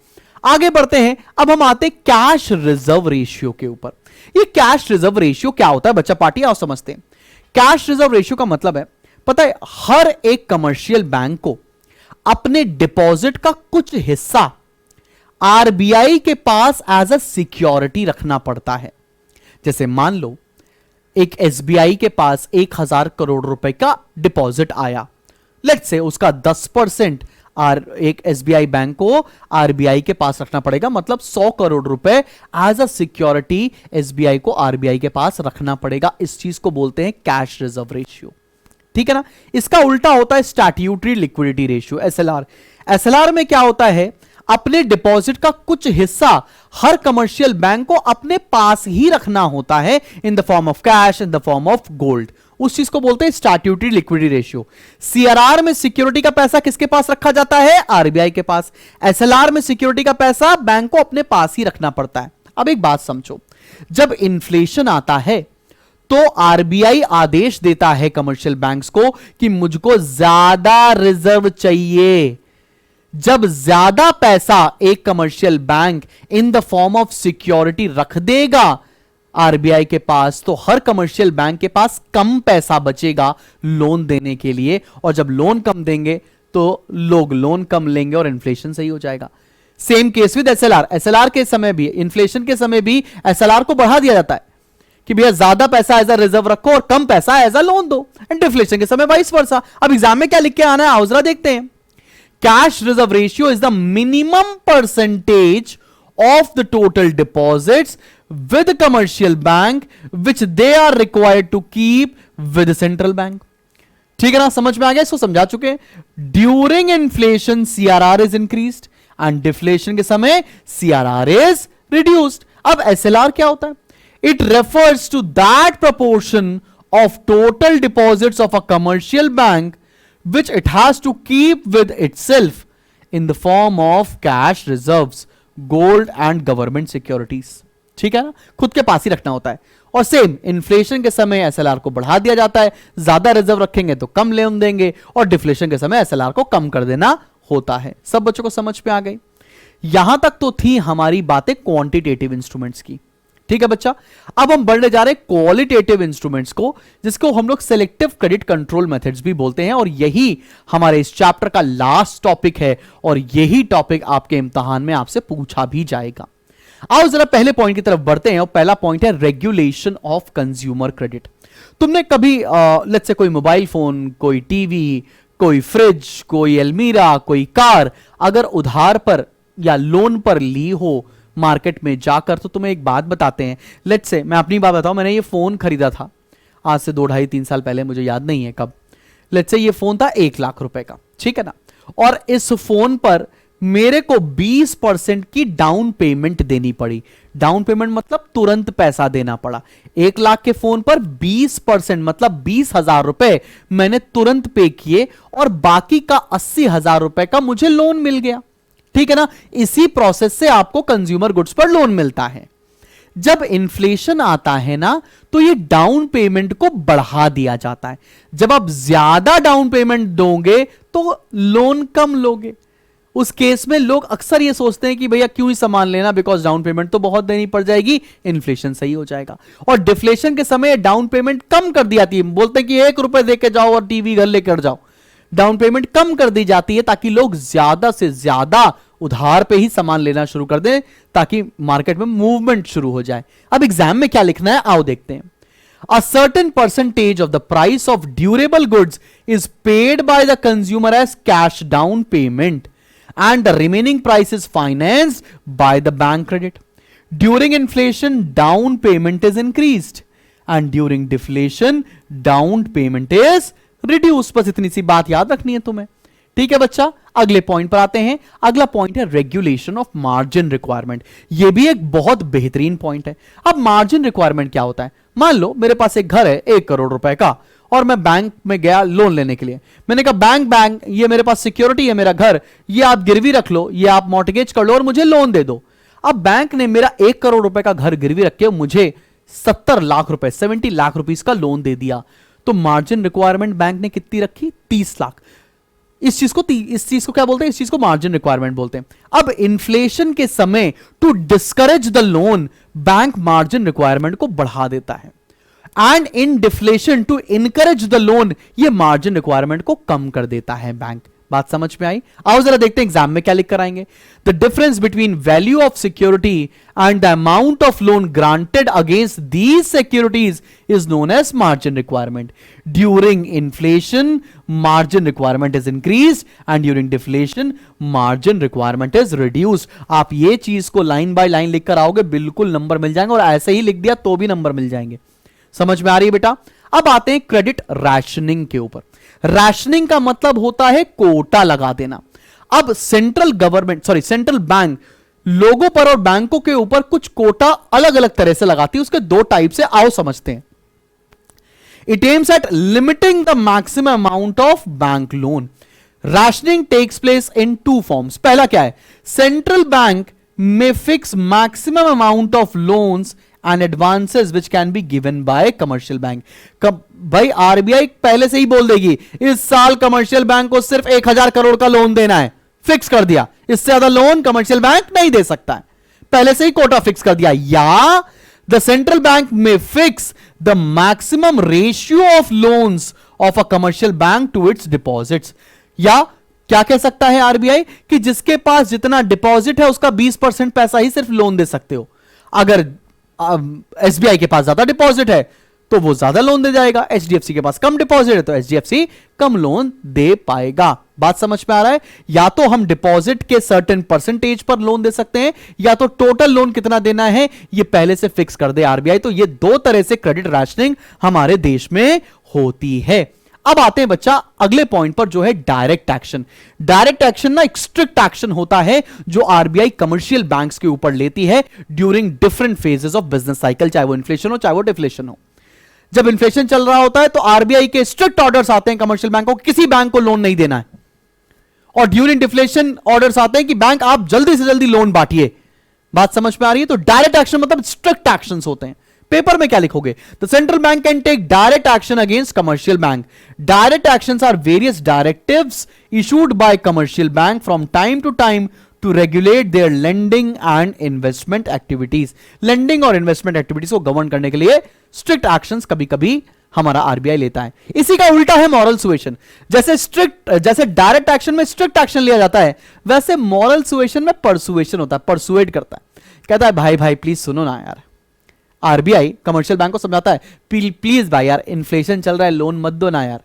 आगे बढ़ते हैं, अब हम आते हैं कैश रिजर्व रेशियो के ऊपर। ये कैश रिजर्व रेशियो क्या होता है बच्चा पार्टी, आओ समझते हैं। कैश रिजर्व रेशियो का मतलब है, पता है, हर एक कमर्शियल बैंक को अपने डिपॉजिट का कुछ हिस्सा आरबीआई के पास एज अ सिक्योरिटी रखना पड़ता है। जैसे मान लो एक एसबीआई के पास 1000 करोड़ रुपए का डिपॉजिट आया, लेट्स से उसका 10% एक एसबीआई बैंक को आरबीआई के पास रखना पड़ेगा, मतलब 100 करोड़ रुपए एज अ सिक्योरिटी एसबीआई को आरबीआई के पास रखना पड़ेगा। इस चीज को बोलते हैं कैश रिजर्व रेशियो, ठीक है ना। इसका उल्टा होता है statutory liquidity ratio, SLR. SLR में क्या होता है, अपने डिपॉजिट का कुछ हिस्सा हर कमर्शियल बैंक को अपने पास ही रखना होता है, इन the form of cash, in the form of gold. उस चीज को बोलते हैं स्टैट्यूटरी लिक्विडिटी रेशियो। सीआरआर में सिक्योरिटी का पैसा किसके पास रखा जाता है? आरबीआई के पास। एसएलआर में सिक्योरिटी का पैसा बैंक को अपने पास ही रखना पड़ता है। अब एक बात समझो, जब इन्फ्लेशन आता है तो आरबीआई आदेश देता है कमर्शियल बैंक्स को कि मुझको ज्यादा रिजर्व चाहिए। जब ज्यादा पैसा एक commercial bank in the form of security रख देगा आरबीआई के पास, तो हर कमर्शियल बैंक के पास कम पैसा बचेगा लोन देने के लिए, और जब लोन कम देंगे तो लोग लोन कम लेंगे और इन्फ्लेशन सही हो जाएगा। Same case with SLR. SLR के समय भी, इन्फ्लेशन के समय भी एसएलआर को बढ़ा दिया जाता है कि भैया ज्यादा पैसा एज अ रिजर्व रखो और कम पैसा एज अ लोन दो, एंड डिफ्लेशन के समय वाइस वर्सा। अब एग्जाम में क्या लिख के आना है आओ जरा देखते हैं। Cash reserve ratio is the minimum percentage of the total deposits with commercial bank which they are required to keep with central bank. ठीक है ना, समझ में आ गया, इसको समझा चुके हैं. During inflation CRR is increased and deflation के समय सीआरआर इज रिड्यूस्ड. अब एसएलआर क्या होता है? It refers to that proportion of total deposits of a commercial bank which it has to keep with itself in the form of cash reserves, gold and government securities. ठीक है ना, खुद के पास ही रखना होता है. और सेम इन्फ्लेशन के समय एसएलआर को बढ़ा दिया जाता है, ज्यादा रिजर्व रखेंगे तो कम लोन देंगे, और डिफ्लेशन के समय एसएलआर को कम कर देना होता है. सब बच्चों को समझ पे आ गई? यहां तक तो थी हमारी बातें क्वांटिटेटिव इंस्ट्रूमेंट्स की. ठीक है बच्चा, अब हम बढ़ने जा रहे हैं क्वालिटेटिव इंस्ट्रूमेंट्स को, जिसको हम लोग सेलेक्टिव क्रेडिट कंट्रोल मेथड्स भी बोलते हैं, और यही हमारे इस चैप्टर का लास्ट टॉपिक है, और यही टॉपिक आपके इम्तिहान में आपसे पूछा भी जाएगा. आओ जरा पहले पॉइंट की तरफ बढ़ते हैं, और पहला पॉइंट है रेगुलेशन ऑफ कंज्यूमर क्रेडिट. तुमने कभी लेट्स से कोई मोबाइल फोन, कोई टीवी, कोई फ्रिज, कोई अलमीरा, कोई कार अगर उधार पर या लोन पर ली हो मार्केट में जाकर, तो तुम्हें एक बात बताते हैं. लेट्स से मैं अपनी बात बताऊं, मैंने ये फोन खरीदा था आज से 2-2.5-3 साल पहले, मुझे याद नहीं है कब. लेट्स से ये फोन था 1 लाख रुपए का, ठीक है ना, और इस फोन पर मेरे को 20% की डाउन पेमेंट देनी पड़ी. डाउन पेमेंट मतलब तुरंत पैसा देना पड़ा. 1 लाख के फोन पर 20% मतलब 20,000 रुपए मैंने तुरंत पे किए, और बाकी का 80,000 रुपए का मुझे लोन मिल गया. ठीक है ना, इसी प्रोसेस से आपको कंज्यूमर गुड्स पर लोन मिलता है. जब इन्फ्लेशन आता है ना, तो ये डाउन पेमेंट को बढ़ा दिया जाता है. जब आप ज्यादा डाउन पेमेंट दोगे तो लोन कम लोगे. उस केस में लोग अक्सर ये सोचते हैं कि भैया क्यों ही सामान लेना, बिकॉज डाउन पेमेंट तो बहुत देनी पड़ जाएगी, इन्फ्लेशन सही हो जाएगा. और डिफ्लेशन के समय डाउन पेमेंट कम कर दी जाती है. बोलते हैं कि 1 रुपए देके जाओ और टीवी घर लेकर जाओ. डाउन पेमेंट कम कर दी जाती है ताकि लोग ज्यादा से ज्यादा उधार पे ही सामान लेना शुरू कर दें, ताकि मार्केट में मूवमेंट शुरू हो जाए. अब एग्जाम में क्या लिखना है, आओ देखते हैं. A certain percentage of the price of durable goods is paid by the consumer as cash down payment, and the remaining price is financed by the bank credit. During inflation, down payment is increased, and during deflation, down payment is reduced. बस इतनी सी बात याद रखनी है तुम्हें. ठीक है बच्चा, अगले पॉइंट पर आते हैं. अगला पॉइंट है रेगुलेशन ऑफ मार्जिन रिक्वायरमेंट. यह भी एक बहुत बेहतरीन पॉइंट है. अब मार्जिन रिक्वायरमेंट क्या होता है? मान लो मेरे पास एक घर है 1 करोड़ रुपए का, और मैं बैंक में गया लोन लेने के लिए. मैंने कहा बैंक ये मेरे पास सिक्योरिटी है, मेरा घर, ये आप गिरवी रख लो, ये आप मॉर्टगेज कर लो और मुझे लोन दे दो. अब बैंक ने मेरा 1 करोड़ रुपए का घर गिरवी रख के मुझे 70 लाख रुपए 70 लाख रुपीस का लोन दे दिया. तो मार्जिन रिक्वायरमेंट बैंक ने कितनी रखी? 30 लाख. इस चीज को क्या बोलते हैं? इस चीज को मार्जिन रिक्वायरमेंट बोलते हैं. अब इन्फ्लेशन के समय to discourage the loan, bank margin requirement को बढ़ा देता है. And in deflation to encourage the loan, ये मार्जिन रिक्वायरमेंट को कम कर देता है बैंक. बात समझ में आई? आओ जरा देखते हैं एग्जाम में क्या लिख कर आएंगे. The difference between value of security and the amount of loan granted against these securities is known as margin requirement. During inflation margin requirement is increase, and during deflation margin requirement is reduce. आप ये चीज को line by line लिखकर आओगे, बिल्कुल number मिल जाएंगे, और ऐसे ही लिख दिया तो भी नंबर मिल जाएंगे. समझ में आ रही है बेटा? अब आते हैं क्रेडिट रैशनिंग के ऊपर. रैशनिंग का मतलब होता है कोटा लगा देना. अब सेंट्रल बैंक लोगों पर और बैंकों के ऊपर कुछ कोटा अलग अलग तरह से लगाती है. उसके 2 टाइप से, आओ समझते हैं. It aims at limiting the maximum amount of bank loan. Rationing takes place in 2 forms. पहला क्या है? सेंट्रल बैंक में fix maximum amount of loans and advances which can be given by commercial bank. कब भाई RBI पहले से ही बोल देगी इस साल कमर्शियल बैंक को सिर्फ 1,000 करोड़ का लोन देना है, फिक्स कर दिया. इससे ज्यादा लोन कमर्शियल बैंक नहीं दे सकता है, पहले से ही कोटा फिक्स कर दिया. या द सेंट्रल बैंक में fix the maximum ratio of loans of a commercial bank to its deposits. या क्या कह सकता है आरबीआई कि जिसके पास जितना डिपॉजिट है उसका 20% पैसा ही सिर्फ लोन दे सकते हो. अगर एसबीआई के पास ज्यादा डिपॉजिट है तो वो ज्यादा लोन दे जाएगा, एचडीएफसी के पास कम डिपॉजिट है तो एचडीएफसी कम लोन दे पाएगा. बात समझ में आ रहा है? या तो हम डिपॉजिट के सर्टेन परसेंटेज पर लोन दे सकते हैं, या तो टोटल लोन कितना देना है ये पहले से फिक्स कर दे आरबीआई। तो ये दो तरह से क्रेडिट रैशनिंग हमारे देश में होती है। अब आते हैं बच्चा अगले पॉइंट पर, जो है डायरेक्ट एक्शन। डायरेक्ट एक्शन ना एक स्ट्रिक्ट एक्शन होता है जो आरबीआई कमर्शियल बैंक्स के ऊपर लेती है during different phases of business cycle, चाहे वो इन्फ्लेशन हो चाहे वो डिफ्लेशन हो। जब इन्फ्लेशन चल रहा होता है तो आरबीआई के स्ट्रिक्ट ऑर्डर्स आते हैं कमर्शियल बैंक को, किसी बैंक को लोन नहीं देना है। और ड्यूरिंग डिफ्लेशन ऑर्डर्स आते हैं कि बैंक आप जल्दी से जल्दी लोन बांटिए। बात समझ में आ रही है? तो डायरेक्ट एक्शन मतलब स्ट्रिक्ट एक्शंस होते हैं। पेपर में क्या लिखोगे? The central bank can take direct action against commercial bank. Direct actions are various directives issued by commercial bank from time to time to regulate their lending and investment activities. Lending और investment activities को govern करने के लिए strict actions कभी कभी हमारा RBI लेता है। इसी का उल्टा है मॉरल सुएशन। जैसे डायरेक्ट एक्शन में स्ट्रिक्ट एक्शन लिया जाता है, वैसे मॉरल सुएशन में परसुएशन होता है, परसुएट करता है। कहता है भाई भाई प्लीज सुनो ना यार। आरबीआई कमर्शियल बैंक को समझाता है प्लीज भाई यार इन्फ्लेशन चल रहा है, लोन मत दो ना यार।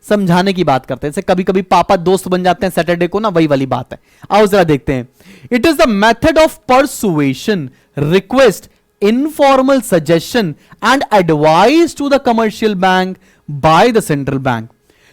समझाने की बात करते हैं। जैसे कभी कभी पापा दोस्त बन जाते हैं सैटरडे को ना, वही वाली बात है। आओ जरा देखते हैं। It is the method of persuasion, request, informal suggestion and advice to the commercial bank by the central bank.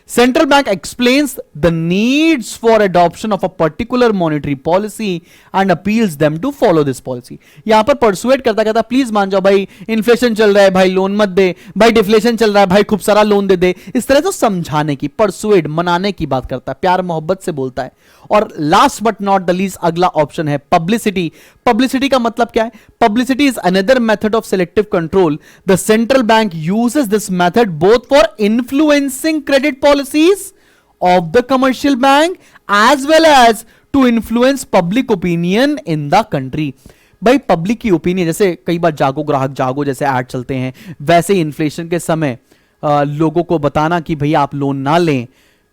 Central bank explains the needs for adoption of a particular monetary policy and appeals them to follow this policy. यहां पर persuade करता कहता please मान जाओ भाई, inflation चल रहा है भाई लोन मत दे, भाई डिफ्लेशन चल रहा है भाई खूब सारा लोन दे दे। इस तरह से समझाने की, परसुएट, मनाने की बात करता है, प्यार मोहब्बत से बोलता है। और last but not the least अगला ऑप्शन है पब्लिसिटी। पब्लिसिटी का मतलब क्या है? Publicity is another method of selective control. The central bank uses this method both for influencing credit policies of the commercial bank as well as to influence public opinion in the country. भाई public की opinion, जैसे कई बार जागो ग्राहक जागो जैसे add चलते हैं, वैसे इन्फ्लेशन के समय लोगों को बताना कि भैया आप लोन ना लें,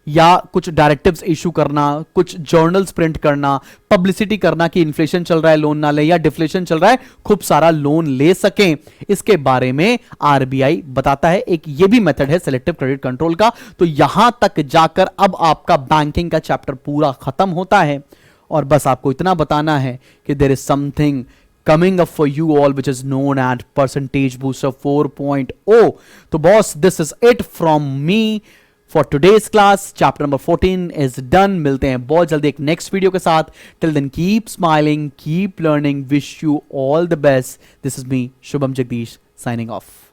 या कुछ डायरेक्टिव्स इशू करना, कुछ जर्नल्स प्रिंट करना, पब्लिसिटी करना कि इन्फ्लेशन चल रहा है लोन ना ले, या डिफ्लेशन चल रहा है खूब सारा लोन ले सकें। इसके बारे में आरबीआई बताता है। एक ये भी मेथड है सिलेक्टिव क्रेडिट कंट्रोल का। तो यहां तक जाकर अब आपका बैंकिंग का चैप्टर पूरा खत्म होता है और बस आपको इतना बताना है कि there is something coming up for you all which is known as percentage booster 4.0. तो boss this is it from me for today's class. Chapter number 14 is done. मिलते हैं बहुत जल्दी एक next video के साथ. Till then keep smiling, keep learning. Wish you all the best. This is me, Shubham Jagdish, signing off.